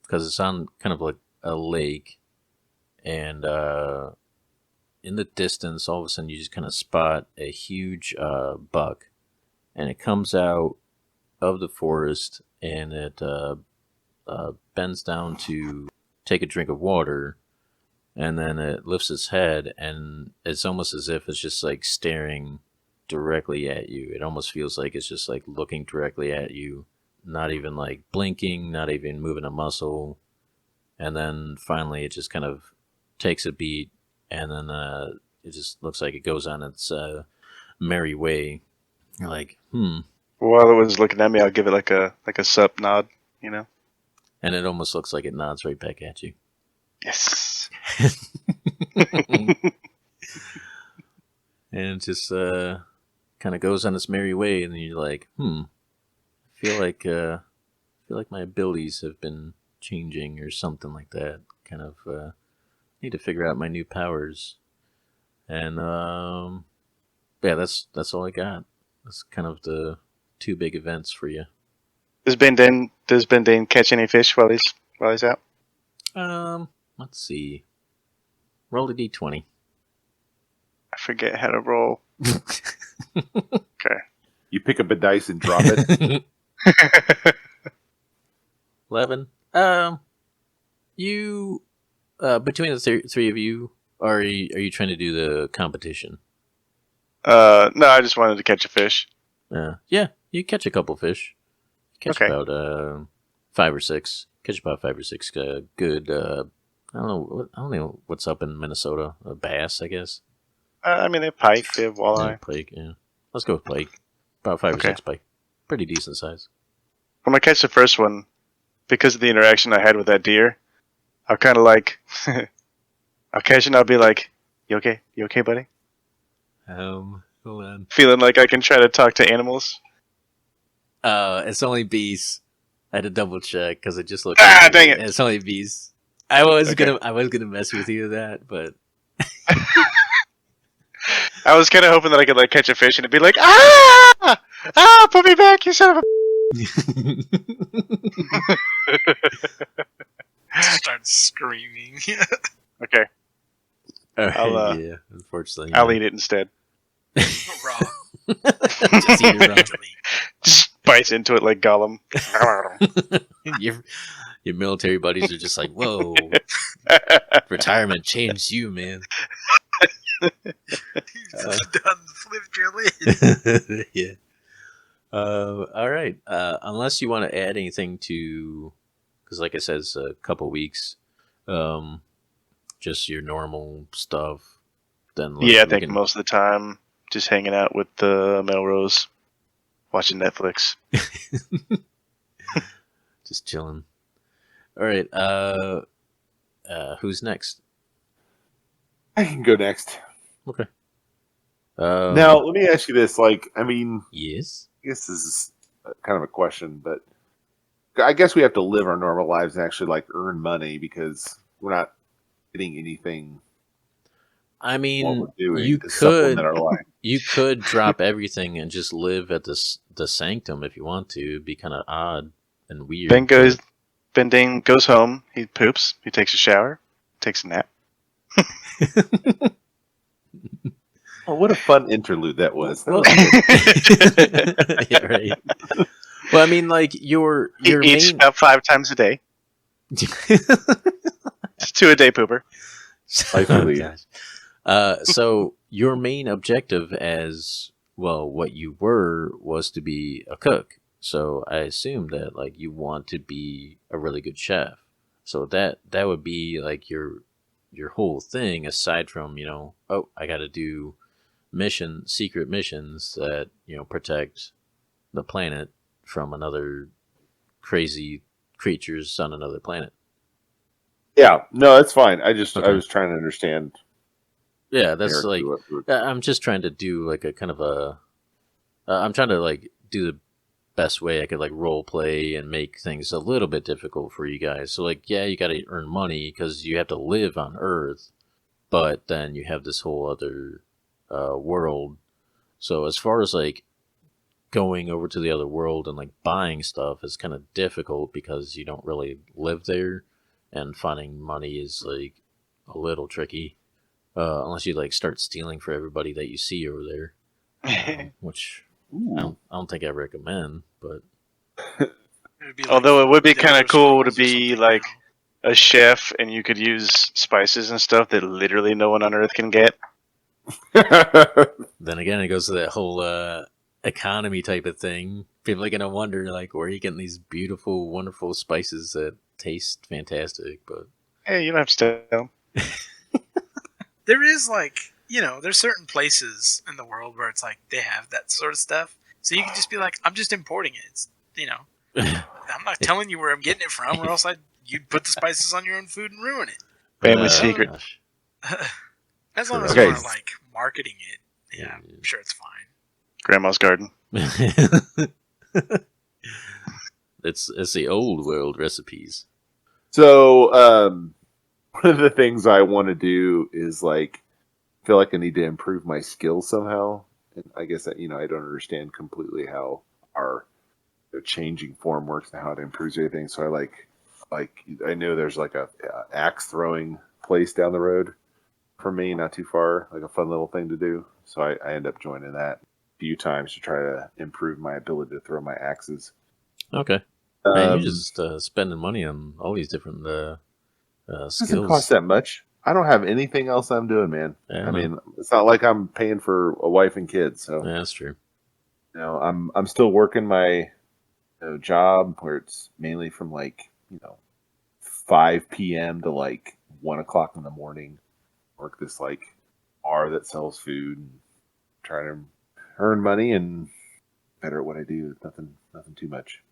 because it's on kind of like a lake, and in the distance, all of a sudden you just kind of spot a huge buck, and it comes out of the forest, and it bends down to take a drink of water, and then it lifts its head, and it's almost as if it's just like staring directly at you. It almost feels like it's just like looking directly at you, not even like blinking, not even moving a muscle. And then finally it just kind of takes a beat, and then it just looks like it goes on its merry way. You're like, While it was looking at me, I'll give it like a sup nod, and it almost looks like it nods right back at you. Yes. And it just kind of goes on its merry way, and then you're like, I feel like my abilities have been changing or something like that. Kind of need to figure out my new powers, and yeah, that's all I got. That's kind of the two big events for you. Does Bendane catch any fish while he's out? Let's see. Roll a d20. I forget how to roll. Okay. You pick up a dice and drop it. 11. You between the three of you, are you trying to do the competition? No, I just wanted to catch a fish. Yeah, you catch a couple fish. Catch Okay. about 5 or 6. Catch about 5 or 6 good. I don't know what's up in Minnesota. Bass, I guess. I mean, they have pike, they have Yeah, walleye. pike. Yeah, let's go with pike. About 5 Okay. or 6 pike. Pretty decent size. When I catch the first one, because of the interaction I had with that deer, I'll kind of like, I'll catch it and I'll be like, "You okay? You okay, buddy?" Hold on. Feeling like I can try to talk to animals. It's only bees. I had to double check because it just looked. Dang it! It's only bees. I was Okay. gonna mess with you with that, but I was kind of hoping that I could like catch a fish and it'd be like, "Ah, put me back, you son of a." Start screaming. Okay, Alright, yeah. Unfortunately, I'll eat it instead. Raw. Just eat it raw. Just bites into it like Gollum. Your military buddies are just like, whoa, retirement changed you, man. Done flipped your lid. Yeah. All right. Unless you want to add anything to, because like I said, it's a couple weeks. Just your normal stuff. Then Yeah, I we think can- most of the time just hanging out with Melrose, watching Netflix. just chilling. All right. Who's next? I can go next. Okay. Now, let me ask you this. Like, I mean, Yes. I guess this is kind of a question, but I guess we have to live our normal lives and actually like earn money because we're not getting anything I while mean, we're doing you to supplement our could life. you could drop everything and just live at the sanctum if you want to. It'd be kind of odd and weird. Ben Dane goes home, he poops, he takes a shower, takes a nap. Oh, what a fun interlude that was. That Well, was good. yeah, right. Well, I mean, like your He eats main. about 5 times a day. It's 2 a day pooper. Life Oh, lead. gosh. So your main objective as well, what you were, was to be a cook. So I assume that like you want to be a really good chef. So that would be like your whole thing, aside from, oh, I got to do secret missions that, protect the planet from another crazy creatures on another planet. Yeah, no, that's fine. I Okay. was trying to understand. Yeah, that's Eric, like, I'm just trying to do like a kind of I'm trying to like do the best way I could like role play and make things a little bit difficult for you guys. So like, yeah, you got to earn money because you have to live on Earth, but then you have this whole other world. So as far as like going over to the other world and like buying stuff is kind of difficult because you don't really live there, and finding money is like a little tricky, unless you like start stealing for everybody that you see over there, which I don't think I recommend. But It'd be like Although it would be kind Elder of cool to Scrolls or be something, like a chef and you could use spices and stuff that literally no one on Earth can get. then again, it goes to that whole economy type of thing. People are gonna wonder like, where are you getting these beautiful, wonderful spices that taste fantastic? But Hey, you don't have to tell. There is like, there's certain places in the world where it's like they have that sort of stuff. So you can just be like, I'm just importing it. It's, I'm not telling you where I'm getting it from, or else you'd put the spices on your own food and ruin it. Family secret. gosh. As long as Okay. you aren't like marketing it, yeah, I'm sure it's fine. Grandma's garden. It's the old world recipes. So, one of the things I want to do is like feel like I need to improve my skills somehow. And I guess that, I don't understand completely how our changing form works and how it improves everything. So I know there's like a axe throwing place down the road for me, not too far, like a fun little thing to do. So I end up joining that a few times to try to improve my ability to throw my axes. Okay. Man, you're just spending money on all these different skills. Doesn't cost that much. I don't have anything else I'm doing, man. Yeah, I mean, it's not like I'm paying for a wife and kids. So yeah, that's true. I'm still working my job where it's mainly from like 5 p.m. to like 1 o'clock in the morning. Work this like bar that sells food and try to earn money and better at what I do. Nothing too much.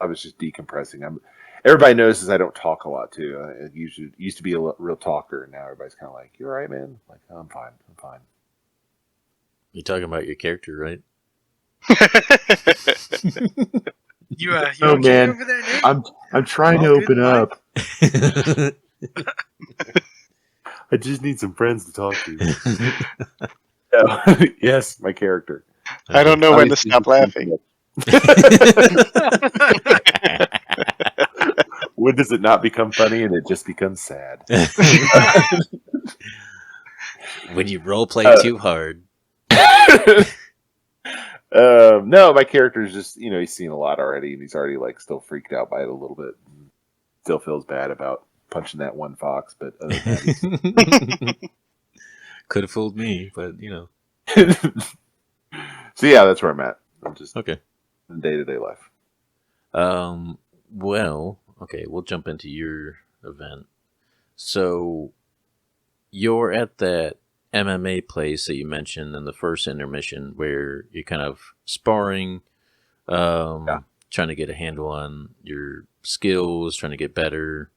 I was just decompressing. Everybody notices I don't talk a lot too. I usually used to be a real talker, and now everybody's kind of like, "You're right, man." I'm like, oh, I'm fine. You're talking about your character, right? You Oh, okay man. over there, Nick? I'm trying to All good open in up. That's I just need some friends to talk to. Yes, my character. I don't know when to Obviously, stop laughing. When does it not become funny and it just becomes sad? When you role play too hard. No, my character's just he's seen a lot already, and he's already like still freaked out by it a little bit. Still feels bad about punching that one fox, but other than that, Could have fooled me, but So yeah, that's where I'm at. I'm just Okay. in day-to-day life. Well, okay, we'll jump into your event. So you're at that MMA place that you mentioned in the first intermission where you're kind of sparring, trying to get a handle on your skills, trying to get better.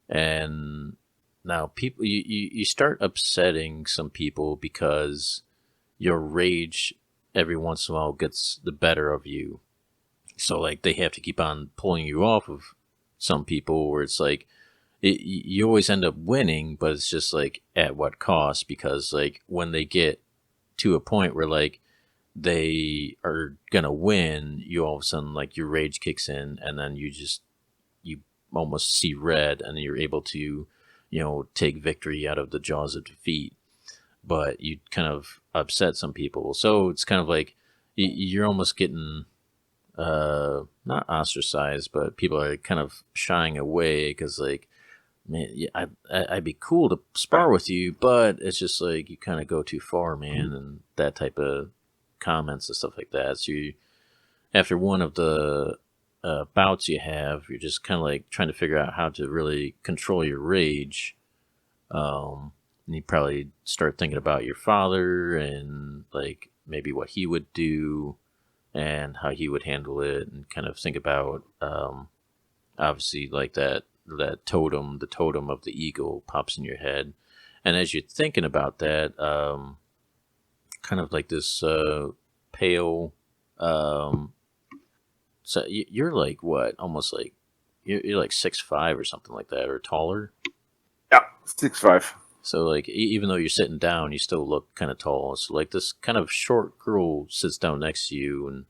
And now people you start upsetting some people because your rage every once in a while gets the better of you. So like they have to keep on pulling you off of some people where it's like you always end up winning, but it's just like at what cost? Because like when they get to a point where like they are gonna win, you all of a sudden like your rage kicks in, and then you almost see red, and you're able to take victory out of the jaws of defeat. But you kind of upset some people, so it's kind of like you're almost getting not ostracized, but people are kind of shying away because like man, yeah, I'd be cool to spar with you, but it's just like you kind of go too far, man, and that type of comments and stuff like that. So you, after one of the bouts you have, you're just kind of like trying to figure out how to really control your rage. And you probably start thinking about your father and like maybe what he would do and how he would handle it, and kind of think about obviously like that totem, the totem of the eagle pops in your head, and as you're thinking about that, kind of like this pale. So you're like what? Almost like you're like 6'5" or something like that, or taller. Yeah, 6'5". So like even though you're sitting down, you still look kind of tall. So like this kind of short girl sits down next to you, and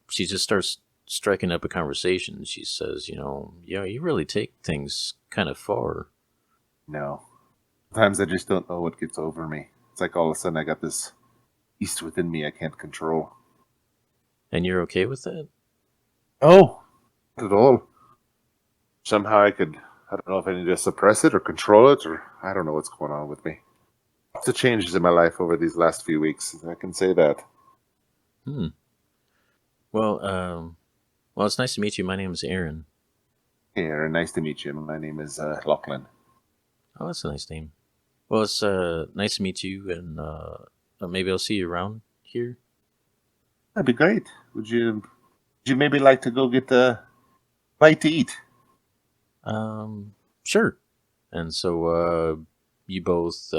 she just starts striking up a conversation. She says, "Yeah, you really take things kind of far." No. Sometimes I just don't know what gets over me. It's like all of a sudden I got this beast within me I can't control. And you're okay with that? Oh, not at all. Somehow I don't know if I need to suppress it or control it, or I don't know what's going on with me. Lots of changes in my life over these last few weeks, I can say that. Well, it's nice to meet you. My name is Aaron. Hey, Aaron, nice to meet you. My name is Lachlan. Oh, that's a nice name. Well, it's nice to meet you, and maybe I'll see you around here. That'd be great. Would you maybe like to go get a bite to eat? Sure. And so you both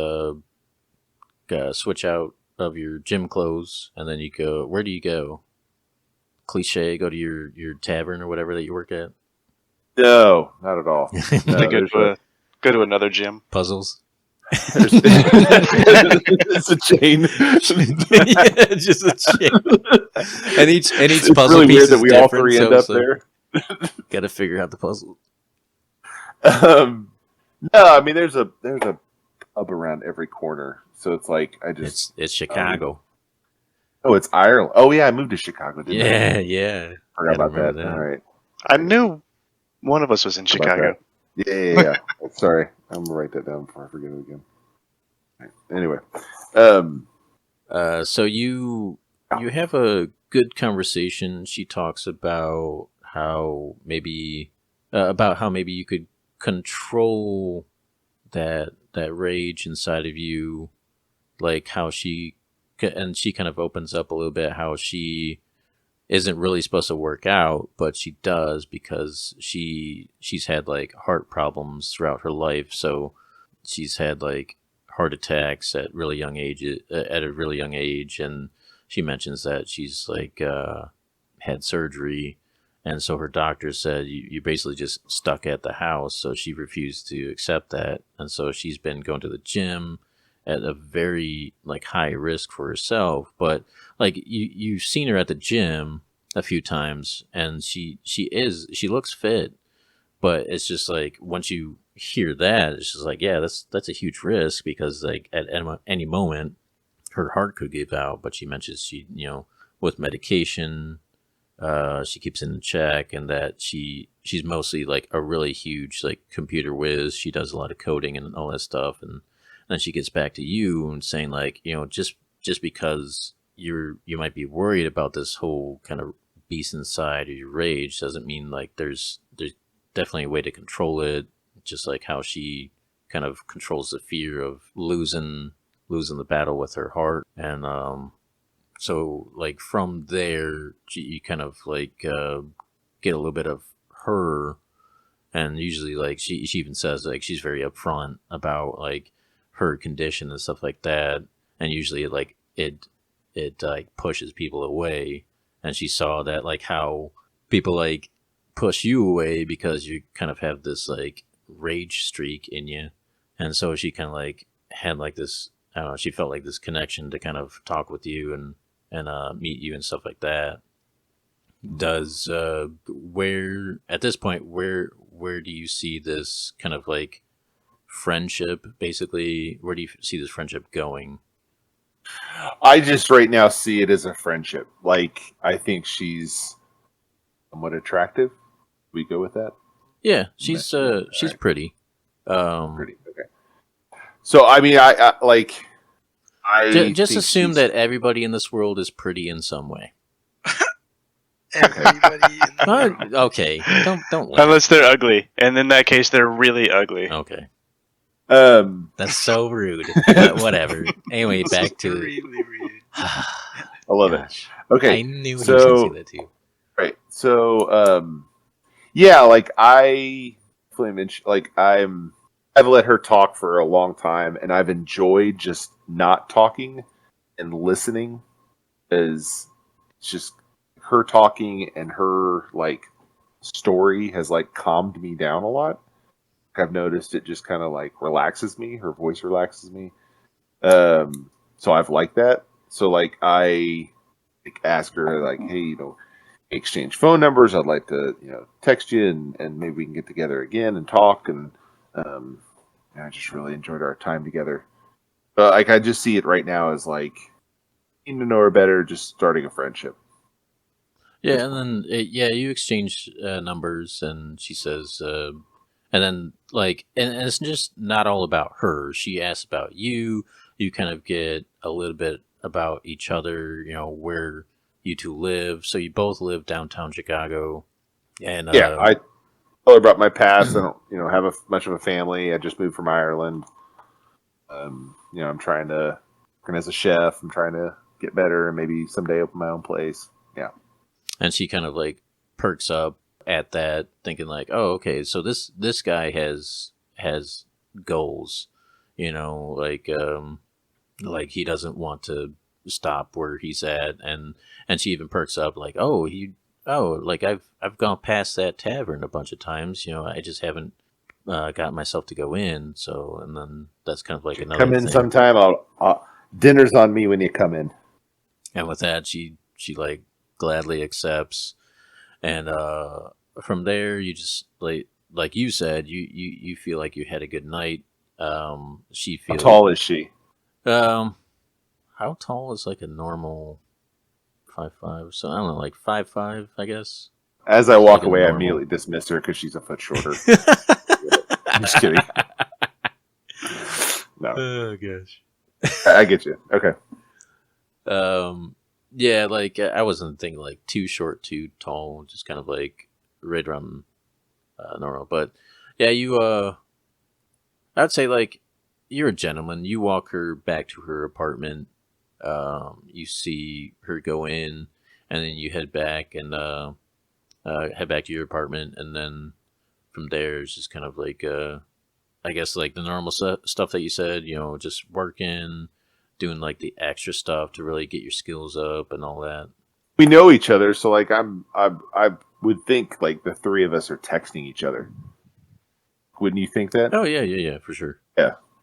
switch out of your gym clothes, and then you go. Where do you go? Cliche. Go to your tavern or whatever that you work at. No, not at all. No, They go to another gym. Puzzles. It's a chain. Yeah, just a chain. And each It's puzzle really piece weird that is we all different. three end up there. Got to figure out the puzzle. No, I mean there's a pub around every corner, so it's like I just It's Chicago. Oh, it's Ireland. Oh yeah, I moved to Chicago. Didn't I? Yeah. Forgot about remember that. that. All right. I knew one of us was in Chicago. Yeah. Sorry, I'm gonna write that down before I forget it again. Anyway, so you have a good conversation. She talks about how maybe you could control that rage inside of you, like how she kind of opens up a little bit how she isn't really supposed to work out, but she does because she's had like heart problems throughout her life. So she's had like heart attacks at a really young age, and she mentions that she's like had surgery, and so her doctor said you basically just stuck at the house. So she refused to accept that, and so she's been going to the gym at a very like high risk for herself. But like you've seen her at the gym a few times, and she looks fit, but it's just like once you hear that, it's just like, yeah, that's a huge risk, because like at any moment her heart could give out. But she mentions she with medication, she keeps it in check, and that she's mostly like a really huge like computer whiz. She does a lot of coding and all that stuff, and then she gets back to you and saying like, just because you might be worried about this whole kind of beast inside of your rage doesn't mean like there's definitely a way to control it. Just like how she kind of controls the fear of losing the battle with her heart. And so like from there you kind of like get a little bit of her. And usually like she even says like she's very upfront about like her condition and stuff like that, and usually like it like pushes people away. And she saw that like how people like push you away because you kind of have this like rage streak in you. And so she kind of like had like this, I don't know, she felt like this connection to kind of talk with you and meet you and stuff like that. Does where at this point where do you see this kind of like friendship, basically? Where do you see this friendship going? I just right now see it as a friendship. Like, I think she's somewhat attractive. We go with that? Yeah, she's Right. pretty. Pretty okay. So I mean, I like. Just think assume she's- that everybody in this world is pretty in some way. Everybody in the world. Okay, don't laugh. Unless they're ugly, and in that case, they're really ugly. Okay, Um, that's so rude. But whatever. Anyway, back to. Really rude. I love Gosh, it. Okay, I knew he was so- gonna say that too. right. So, yeah, like I definitely mentioned, like I've let her talk for a long time, and I've enjoyed just not talking and listening. Is just her talking and her like story has like calmed me down a lot. I've noticed it just kind of like relaxes me. Her voice relaxes me. So I've liked that. So like I like, ask her like, hey, exchange phone numbers. I'd like to, text you and maybe we can get together again and talk. And I just really enjoyed our time together. Like I just see it right now as like getting to know her better, just starting a friendship. Yeah, and then you exchange numbers, and she says, and then like, and it's just not all about her. She asks about you. You kind of get a little bit about each other. Where you two live. So you both live downtown Chicago, and I told her about my past. I don't, have much of a family. I just moved from Ireland. I'm trying to work as a chef. I'm trying to get better and maybe someday open my own place. Yeah. And she kind of like perks up at that, thinking like, "Oh, okay, so this guy has goals, like he doesn't want to stop where he's at." And she even perks up like, like I've gone past that tavern a bunch of times. I just haven't got myself to go in. So, and then that's kind of like another Come in thing. sometime. Dinner's on me when you come in. And with that, she like gladly accepts, and from there you just like you said, you feel like you had a good night. She How feels. tall is she? How tall is like a normal 5'5"? So I don't know, like 5'5", I guess. As I walk like a away, I normal- immediately dismiss her because she's a foot shorter. I'm just kidding. No, Oh gosh. I get you. Okay. Yeah, like I wasn't thinking like too short, too tall, just kind of like right around normal. But yeah, I'd say like you're a gentleman. You walk her back to her apartment. You see her go in, and then you head back and head back to your apartment, and then from there it's just kind of like I guess like the normal stuff that you said. Just working, doing like the extra stuff to really get your skills up and all that. We know each other, so like I would think like the three of us are texting each other. Wouldn't you think that? Oh yeah, for sure.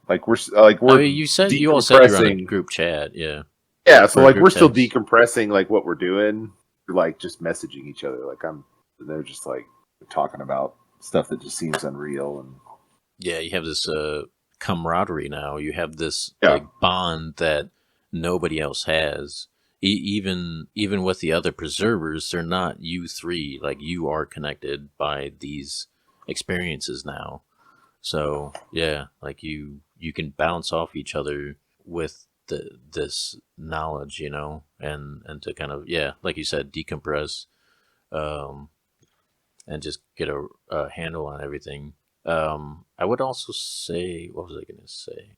Like we're I mean, you all said you're on a decompressing. group chat, yeah. Yeah, so Or like group we're still text. decompressing like what we're doing. We're like just messaging each other. Like they're just like talking about stuff that just seems unreal and Yeah, you have this camaraderie now. You have this Yeah. like bond that nobody else has. Even with the other preservers, they're not you three. Like you are connected by these experiences now. So yeah, like you can bounce off each other with this knowledge, and to kind of like you said, decompress, um, and just get a handle on everything. I would also say, what was I going to say?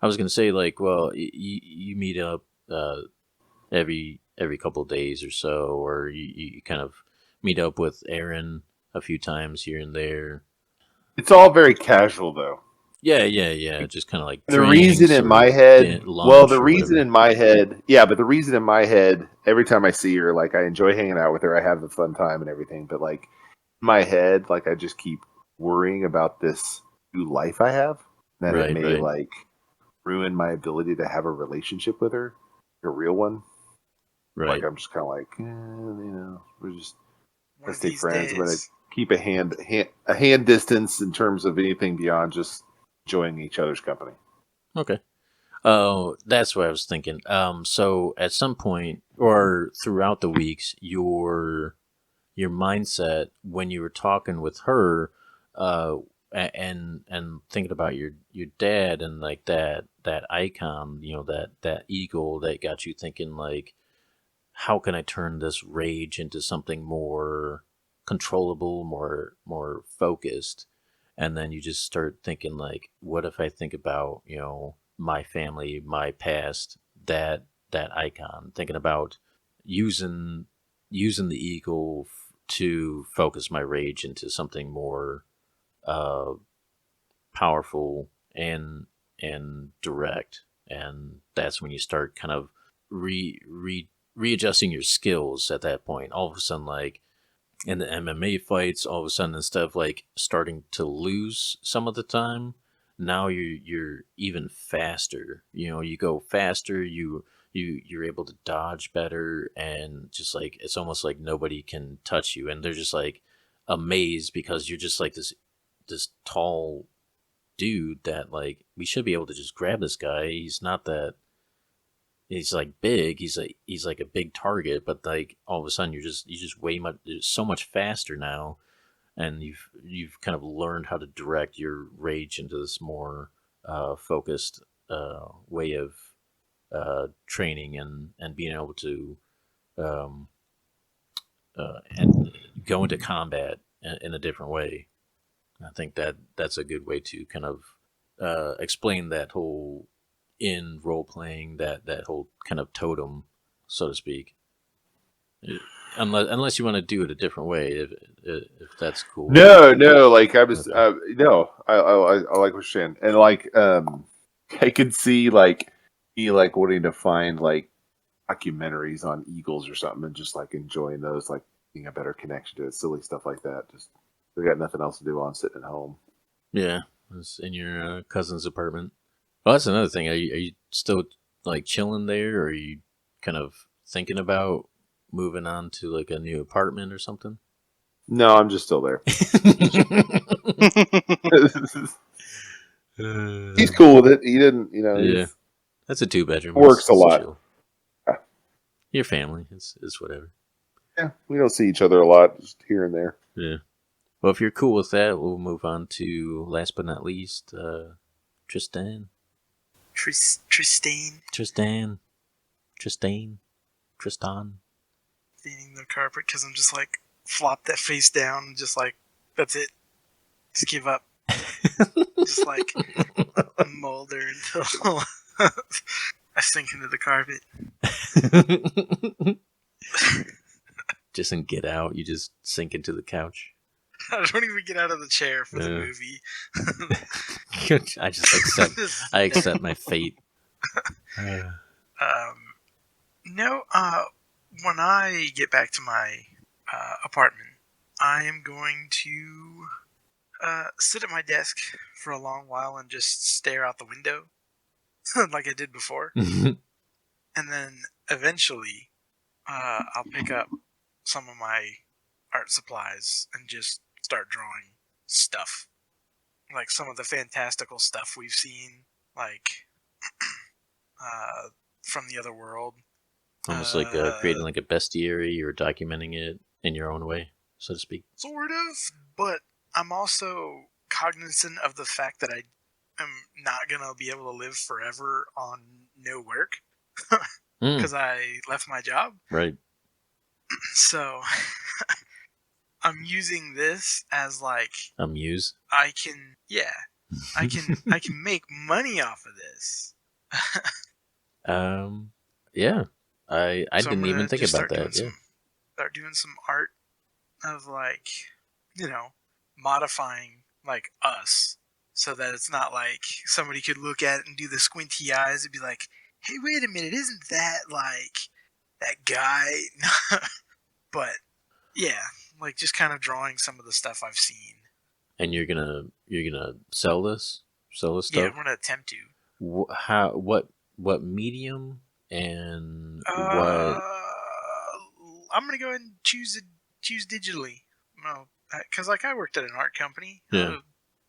I was going to say like, well, you meet up every couple of days or so, or you kind of meet up with Aaron a few times here and there. it's all very casual though. Yeah. Just kind of like The reason drinks in or my head, lunch the or reason whatever. in my head, yeah, but the reason in my head, every time I see her, like I enjoy hanging out with her, I have a fun time and everything, but like in my head, like I just keep worrying about this new life I have, that it Right, may right. like ruin my ability to have a relationship with her, a real one. Right. Like I'm just kind of like, we're just One let's of stay these friends. I'm gonna days. keep a hand distance in terms of anything beyond just enjoying each other's company. Okay. Oh, that's what I was thinking. So at some point or throughout the weeks, your mindset when you were talking with her, and thinking about your dad and like that icon, that eagle that got you thinking like, how can I turn this rage into something more controllable, more focused? And then you just start thinking like, what if I think about my family, my past, that icon, thinking about using the eagle to focus my rage into something more uh, powerful and direct, and that's when you start kind of readjusting your skills at that point. All of a sudden, like in the MMA fights, all of a sudden instead of like starting to lose some of the time, now you're even faster. You go faster. You're able to dodge better, and just like it's almost like nobody can touch you, and they're just like amazed because you're just like this tall dude that like we should be able to just grab this guy. He's not that. He's like big. He's like a big target, but like all of a sudden you just way much so much faster now, and you've kind of learned how to direct your rage into this more focused way of training and being able to um, and go into combat in a different way. I think that's a good way to kind of explain that whole in role playing, that whole kind of totem, so to speak. Unless you want to do it a different way, if that's cool. No, like I was, no, I like what you're saying, and like I could see like me like wanting to find like documentaries on eagles or something, and just like enjoying those, like being a better connection to it, silly stuff like that. Just we got nothing else to do on sitting at home. Yeah, it's in your cousin's apartment. Well, that's another thing. Are you still like chilling there, or are you kind of thinking about moving on to like a new apartment or something? No, I'm just still there. He's cool with it. He didn't, Yeah, that's a 2-bedroom. Works a lot. Chill. Your family is whatever. Yeah, we don't see each other a lot, just here and there. Yeah. Well, if you're cool with that, we'll move on to last but not least, Tristan. Tristan. Cleaning the carpet because I'm just like flop that face down and just like that's it. Just give up. Just like molder until I sink into the carpet. Just and get out. You just sink into the couch. I don't even get out of the chair for the movie. I just accept my fate. No, when I get back to my apartment, I am going to sit at my desk for a long while and just stare out the window like I did before. And then eventually I'll pick up some of my art supplies and just start drawing stuff. Like some of the fantastical stuff we've seen, like from the other world. Almost like creating like a bestiary or documenting it in your own way, so to speak. Sort of, but I'm also cognizant of the fact that I am not going to be able to live forever on no work because I left my job. Right. So I'm using this as like a muse. I can make money off of this. Yeah. I didn't even think about that. Yeah. Start doing some art of like, modifying like us so that it's not like somebody could look at it and do the squinty eyes and be like, hey, wait a minute, isn't that like that guy? But yeah, like just kind of drawing some of the stuff I've seen. And you're gonna sell this stuff? Yeah, I'm gonna attempt to. What medium and what? I'm gonna go ahead and choose digitally. No, because like I worked at an art company. Yeah.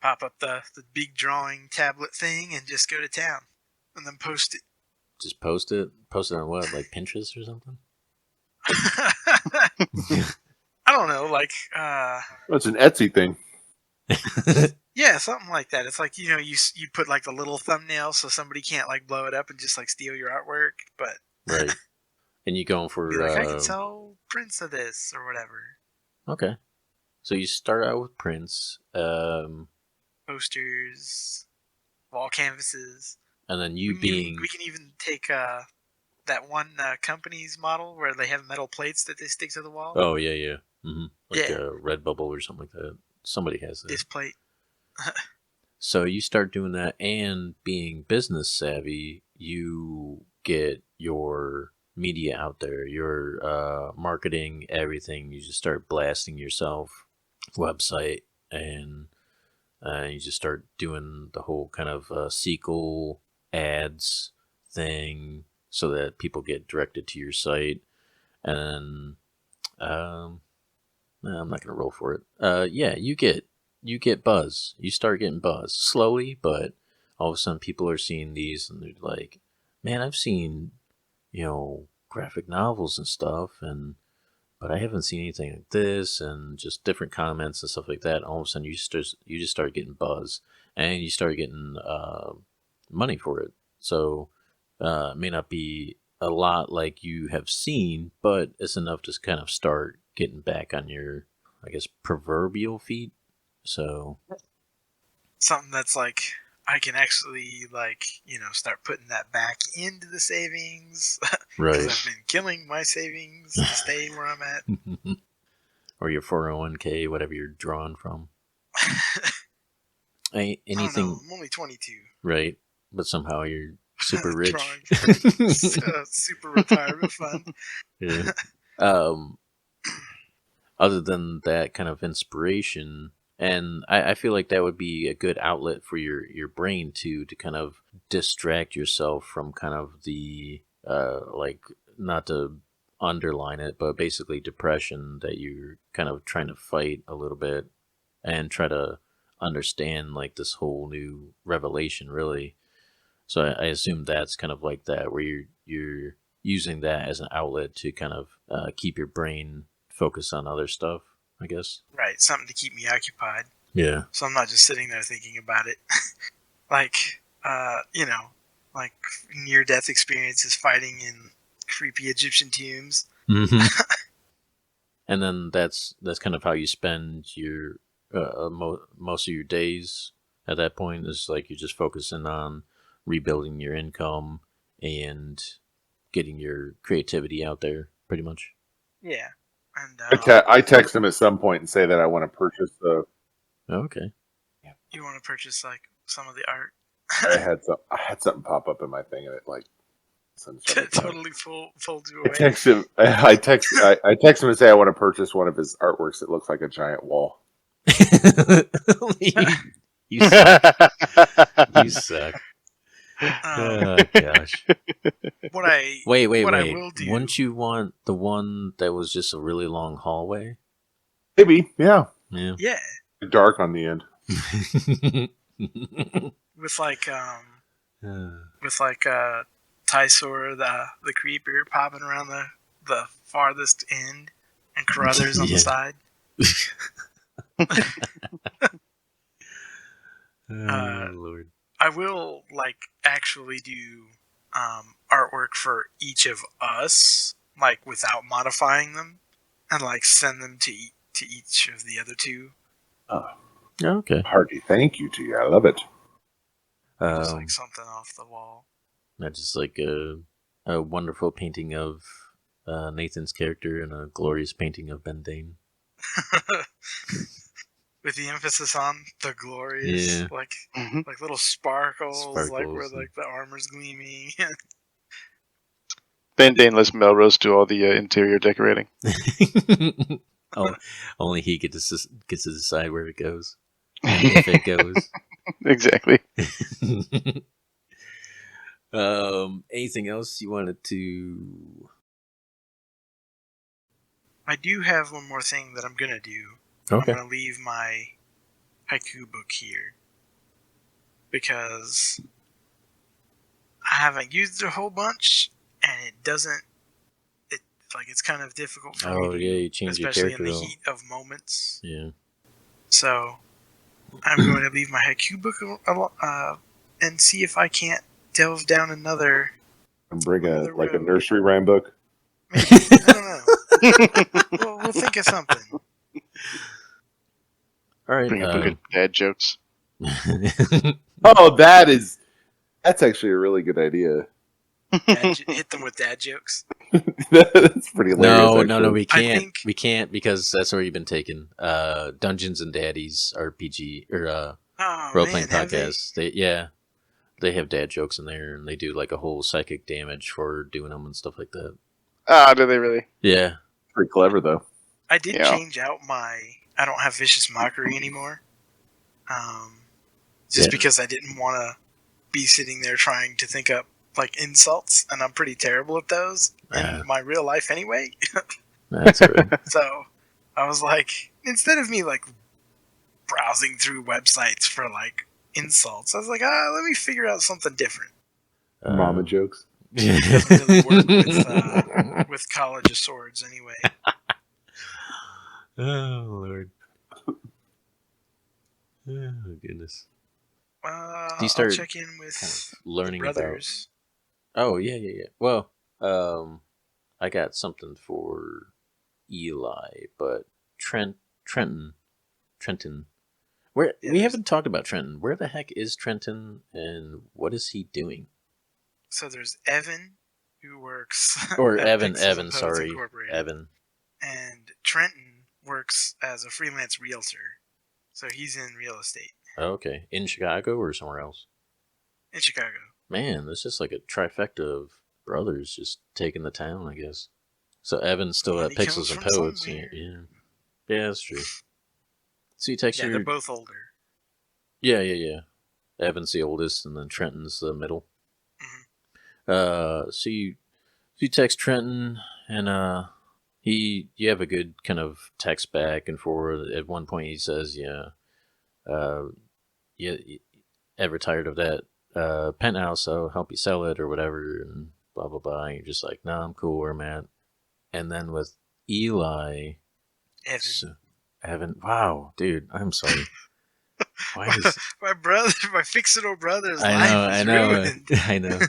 Pop up the big drawing tablet thing and just go to town, and then post it. Just post it. Post it on what? Like Pinterest or something? I don't know. Like, it's an Etsy thing. Yeah, something like that. It's like, you put like the little thumbnail so somebody can't like blow it up and just like steal your artwork, but Right. And you going be for like, I can sell prints of this or whatever. okay. So you start out with prints, Posters, wall canvases. and then We can even take that one company's model where they have metal plates that they stick to the wall. Oh yeah. Like Yeah. a Redbubble or something like that. Somebody has that. This plate. So you start doing that, and being business savvy, you get your media out there, your marketing, everything. You just start blasting yourself, website, and you just start doing the whole kind of sequel ads thing, so that people get directed to your site, and I'm not gonna roll for it. Yeah, you get buzz. You start getting buzz slowly, but all of a sudden people are seeing these and they're like, "Man, I've seen graphic novels and stuff, but I haven't seen anything like this," and just different comments and stuff like that. All of a sudden you just start getting buzz, and you start getting money for it. So it may not be a lot like you have seen, but it's enough to kind of start getting back on your, I guess, proverbial feet. So Something that's like I can actually start putting that back into the savings because right, I've been killing my savings to stay where I'm at. or your 401k, whatever you're drawing from. I don't know. Anything, I'm only 22. right? But somehow you're super rich. Drawing super retirement fund. Yeah. Other than that kind of inspiration, and I feel like that would be a good outlet for your brain to kind of distract yourself from kind of the like, not to underline it, but basically depression that you're kind of trying to fight a little bit, and try to understand like this whole new revelation, really. So I assume that's kind of like that, where you're using that as an outlet to kind of keep your brain focused on other stuff, I guess. Right, something to keep me occupied. Yeah. So I'm not just sitting there thinking about it. like, like near-death experiences fighting in creepy Egyptian tombs. Mm-hmm. And then that's kind of how you spend your most of your days at that point, is like you're just focusing on rebuilding your income and getting your creativity out there, pretty much. Yeah. And I text him at some point and say that I want to purchase the. Okay. you want to purchase like some of the art? I had something pop up in my thing and it like totally folds you I away. text him. I text him and say I want to purchase one of his artworks that looks like a giant wall. You suck. You suck. Oh gosh. Wait. I will do. Wouldn't you want the one that was just a really long hallway? Maybe, yeah. Yeah. Dark on the end. With Tysor, the creeper popping around the farthest end, and Carruthers on the side. Lord. I will actually do artwork for each of us, without modifying them, and send them to each of the other two. Oh, okay. Hearty thank you to you. I love it. Just something off the wall. Not just like a wonderful painting of Nathan's character and a glorious painting of Bendane. With the emphasis on the glorious, yeah. like little sparkles, where and... the armor's gleaming. Bendane lets Melrose do all the interior decorating. Only he gets to decide where it goes, and if it goes. Exactly. Anything else you wanted to? I do have one more thing that I'm gonna do. Okay. I'm gonna leave my haiku book here because I haven't used it a whole bunch, and it doesn't. It's kind of difficult for me. You changed your especially character, in the heat of moments. Yeah. So I'm going to leave my haiku book and see if I can't delve down another. And bring a road. nursery rhyme book. Maybe. I don't know. We'll think of something. All right. Bring a book of dad jokes. Oh, that's actually a really good idea. Hit them with dad jokes. That's pretty hilarious. No, we I can't. think- We can't because that's already been taken. Dungeons and Daddies RPG or role playing podcast. They have dad jokes in there, and they do like a whole psychic damage for doing them and stuff like that. Ah, do they really? Yeah. Pretty clever though. I did Yeah. change out I don't have vicious mockery anymore. Just because I didn't want to be sitting there trying to think up like insults, and I'm pretty terrible at those in my real life anyway. That's all right. So I was like, instead of me like browsing through websites for like insults, I was like, let me figure out something different. Mama jokes. It doesn't really work with College of Swords anyway. Oh Lord. Oh goodness. Do you start I'll check in with kind of learning the brothers. Oh yeah. Well, I got something for Eli, but Trenton. Where we haven't talked about Trenton. Where the heck is Trenton, and what is he doing? So there's Evan, who works Or at Evan, Pixels and Evan, Poets sorry, Incorporated. Evan. And Trenton works as a freelance realtor. So he's in real estate Oh, okay, in Chicago or somewhere else. in Chicago. Man, there's just like a trifecta of brothers just taking the town, I guess. So Evan's still at Money Pixels comes and from Poets. somewhere. Yeah, that's true. So you text Yeah, your... they're both older. Yeah. Evan's the oldest, and then Trenton's the middle. Mm-hmm. So you text Trenton, and you have a good kind of text back and forth. At one point, he says, ever tired of that penthouse? I'll help you sell it or whatever, and blah blah blah. And you're just like, no, I'm cool where I'm at. And then with Eli, Evan, wow, dude, I'm sorry. Why is my brother, my fictional brother's I know. ruined. I know.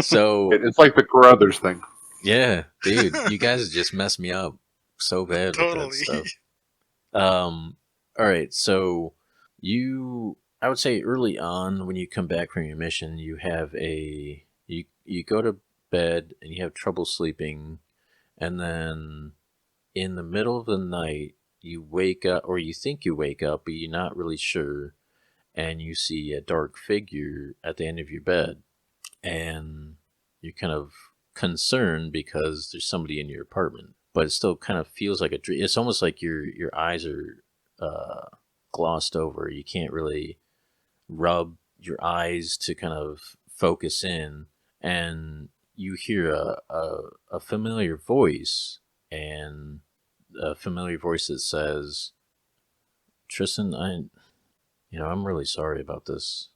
So It's like the Carruthers thing. yeah, dude, you guys just messed me up so bad Totally. with that stuff. All right, so I would say early on when you come back from your mission, you have you go to bed and you have trouble sleeping, and then in the middle of the night you wake up, or you think you wake up, but you're not really sure, and you see a dark figure at the end of your bed, and you're kind of concerned because there's somebody in your apartment, but it still kind of feels like a dream. It's almost like your eyes are glossed over. You can't really rub your eyes to kind of focus in, and you hear a familiar voice, and a familiar voice that says, Tristan, I'm really sorry about this.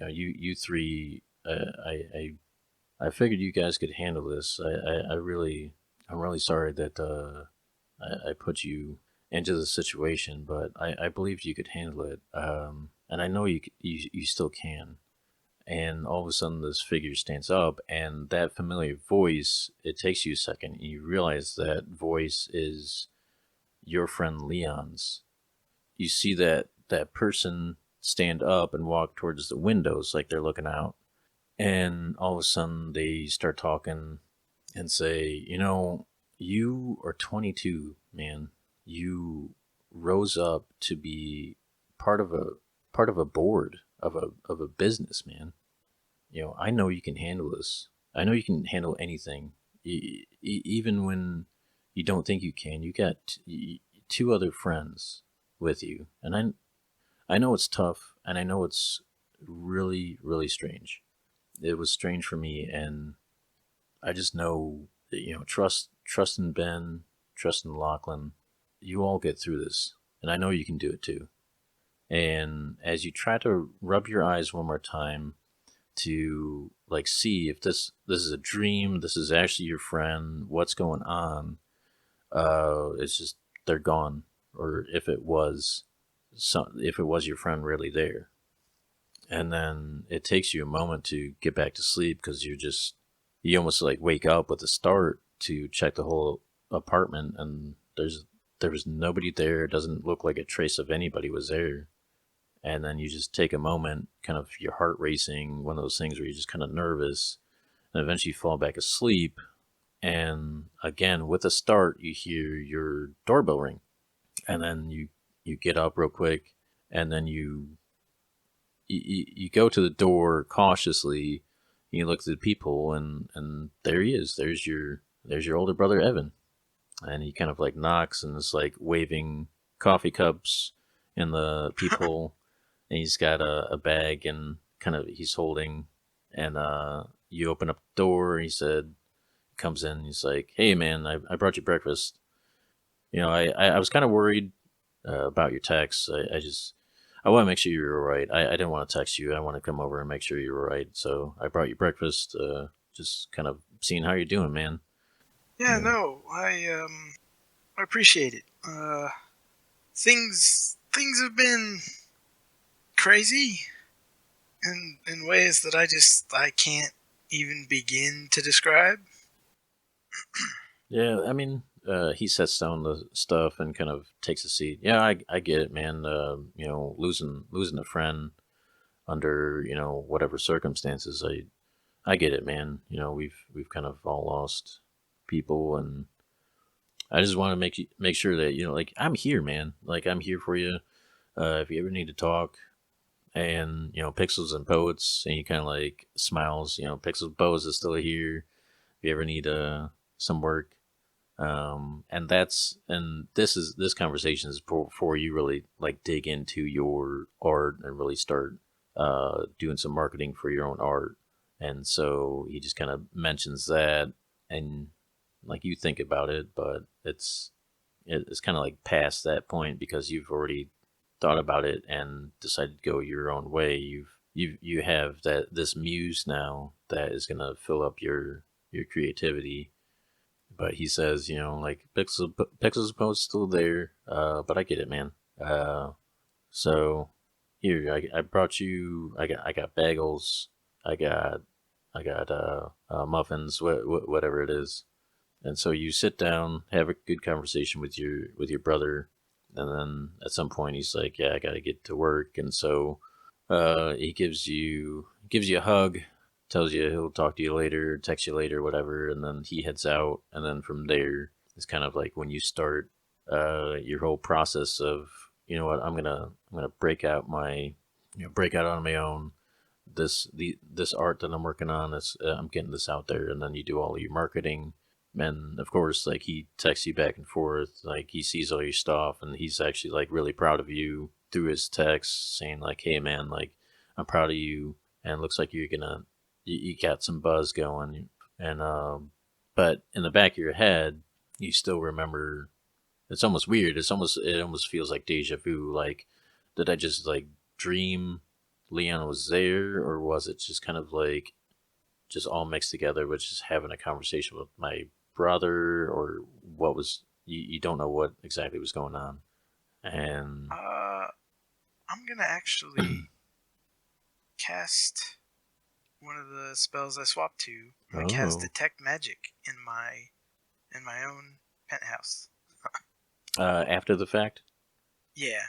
You three, I figured you guys could handle this. I'm really sorry that I put you into the situation, but I believed you could handle it, and I know you still can. And all of a sudden, this figure stands up, and that familiar voice. It takes you a second, and you realize that voice is your friend Leon's. You see that person stand up and walk towards the windows like they're looking out. And all of a sudden they start talking and say, you are 22, man. You rose up to be part of a board of a business, man. I know you can handle this. I know you can handle anything. Even when you don't think you can. You got two other friends with you. And I know it's tough, and I know it's really, really strange. It was strange for me, and I just know that, trust in Ben, trust in Lachlan. You all get through this, and I know you can do it too. And as you try to rub your eyes one more time to see if this is a dream, this is actually your friend, what's going on, it's just they're gone, or if it was your friend really there. And then it takes you a moment to get back to sleep because you almost like wake up with a start to check the whole apartment, and there was nobody there. It doesn't look like a trace of anybody was there. And then you just take a moment, kind of your heart racing, one of those things where you're just kind of nervous, and eventually you fall back asleep. And again, with a start, you hear your doorbell ring, and then you get up real quick, and then you go to the door cautiously. You look at the people, and there he is. There's your older brother Evan, and he kind of like knocks and is like waving coffee cups in the peephole, and he's got a bag and kind of he's holding, and you open up the door. And comes in. He's like, "Hey man, I brought you breakfast. I was kind of worried about your text. I want to make sure you're all right. I didn't want to text you. I want to come over and make sure you're all right. So I brought you breakfast. Just kind of seeing how you're doing, man." Yeah, Yeah. no, I appreciate it. Things have been crazy in ways that I can't even begin to describe. Yeah, I mean, he sets down the stuff and kind of takes a seat. Yeah, I get it, man. Losing a friend under whatever circumstances, I get it, man. We've kind of all lost people, and I just want to make sure that like I'm here, man. Like I'm here for you. If you ever need to talk, and Pixels and Poets, and he kind of like smiles. Pixels and Poets is still here. If you ever need some work, and this conversation is before you really like dig into your art and really start doing some marketing for your own art. And so he just kind of mentions that, and like you think about it, but it's kind of like past that point because you've already thought about it and decided to go your own way. You have this muse now that is gonna fill up your creativity. But he says, like Pixels Post still there, but I get it, man. So here I brought you. I got bagels. I got muffins, whatever it is. And so you sit down, have a good conversation with your brother, and then at some point he's like, "Yeah, I got to get to work," and so he gives you a hug, tells you he'll talk to you later, text you later, whatever, and then he heads out, and then from there it's kind of like when you start your whole process of what I'm gonna break out on my own. This art that I'm working on is I'm getting this out there, and then you do all of your marketing. And of course, like he texts you back and forth, like he sees all your stuff, and he's actually like really proud of you through his text, saying like, "Hey man, like I'm proud of you, and it looks like you got some buzz going." And but in the back of your head, you still remember. It's almost weird. It almost feels like deja vu. Like, did I just like dream Leon was there, or was it just kind of like just all mixed together with just having a conversation with my brother, or what was you don't know what exactly was going on. And I'm gonna actually cast one of the spells I swapped to. I'm gonna cast Detect Magic in my own penthouse. After the fact. Yeah,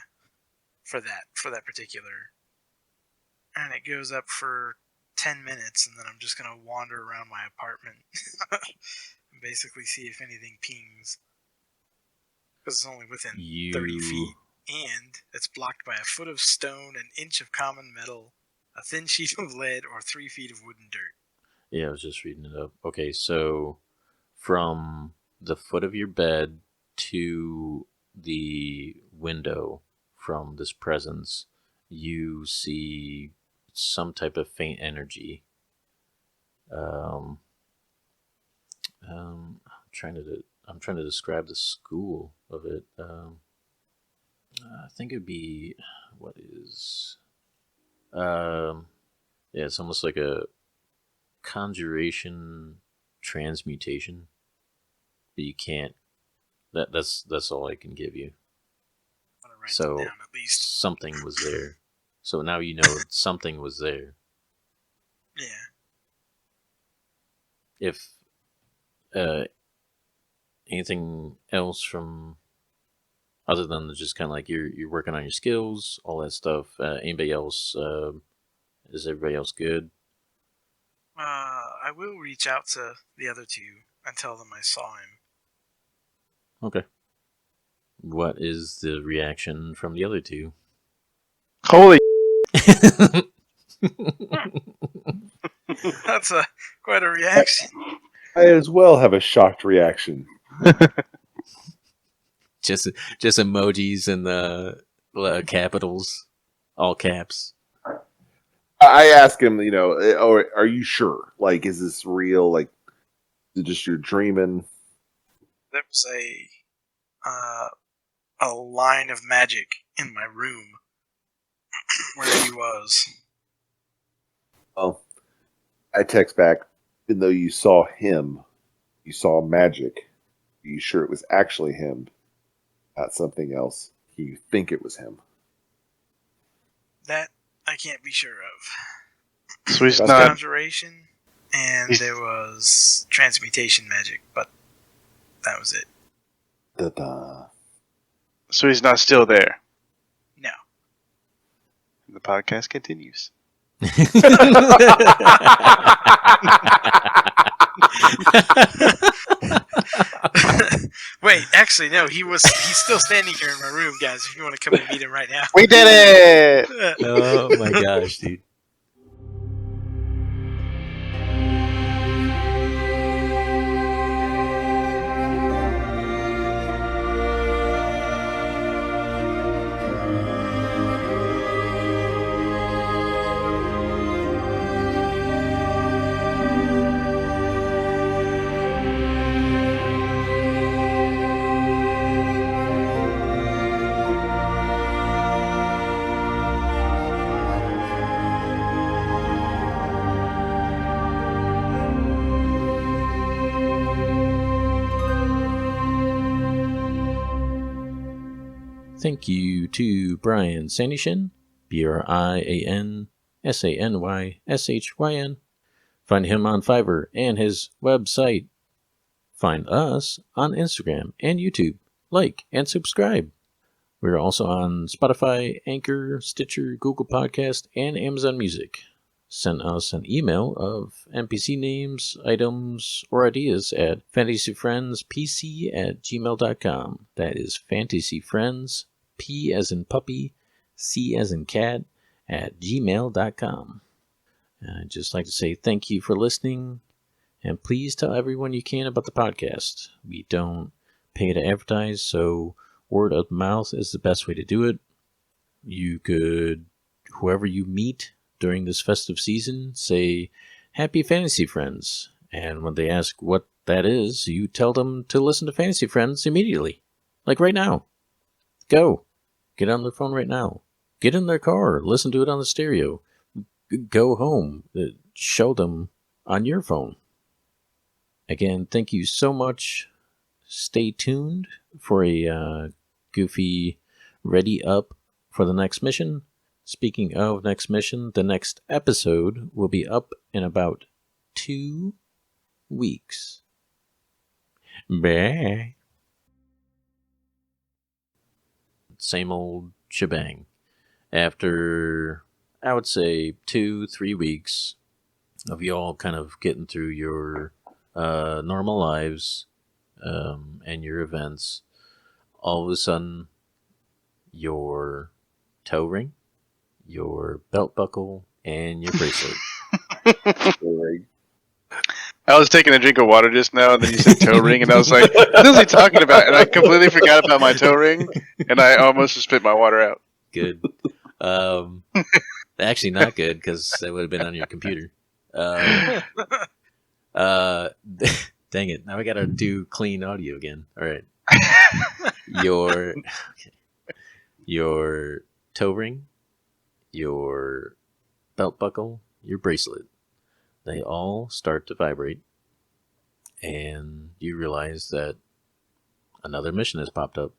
for that particular, and it goes up for 10 minutes, and then I'm just gonna wander around my apartment and basically see if anything pings. Because it's only within 30 feet, and it's blocked by a foot of stone, an inch of common metal, a thin sheet of lead, or 3 feet of wooden dirt. Yeah, I was just reading it up. Okay, so from the foot of your bed to the window from this presence, you see some type of faint energy. I'm trying to describe the school of it. I think it'd be what is. Yeah, it's almost like a conjuration transmutation, but you can't That's all I can give you. I'm gonna write So that down at least. something was there. So now you know something was there. Yeah. If anything else from other than just kind of like you're working on your skills, all that stuff. Anybody else? Is everybody else good? I will reach out to the other two and tell them I saw him. Okay. What is the reaction from the other two? Holy. That's quite a reaction. I as well have a shocked reaction. just emojis and the capitals, all caps. I ask him, or are you sure? Like, is this real? Like, is it just you're dreaming? There was a line of magic in my room where he was. Well, I text back, even though you saw him, you saw magic. Are you sure it was actually him, not something else? You think it was him? That I can't be sure of. So he's That's not. Conjuration, and there was transmutation magic, but that was it. Da-da. So he's not still there. No. The podcast continues. Wait, actually, no. He's still standing here in my room, guys. If you want to come and meet him right now. We did it! Oh my gosh, dude. Thank you to Brian Sandyshin, BrianSanysHyn. Find him on Fiverr and his website. Find us on Instagram and YouTube. Like and subscribe. We're also on Spotify, Anchor, Stitcher, Google Podcast, and Amazon Music. Send us an email of NPC names, items, or ideas at fantasyfriendspc@gmail.com. That is fantasyfriends, P as in puppy, C as in cat, at gmail.com. I'd just like to say thank you for listening, and please tell everyone you can about the podcast. We don't pay to advertise, so word of mouth is the best way to do it. You could, whoever you meet during this festive season, say, Happy Fantasy Friends. And when they ask what that is, you tell them to listen to Fantasy Friends immediately. Like right now. Go. Get on their phone right now. Get in their car. Listen to it on the stereo. Go home. Show them on your phone. Again, thank you so much. Stay tuned for a goofy ready up for the next mission. Speaking of next mission, the next episode will be up in about 2 weeks. Bye. Same old shebang. After, I would say, 2-3 weeks of y'all kind of getting through your normal lives and your events, all of a sudden, your toe ring, your belt buckle, and your bracelet. I was taking a drink of water just now, and then you said toe ring, and I was like, what is he talking about? And I completely forgot about my toe ring, and I almost just spit my water out. Good. Actually, not good, because that would have been on your computer. Dang it. Now I gotta do clean audio again. All right. Your toe ring, your belt buckle, your bracelet, they all start to vibrate, and you realize that Another mission has popped up.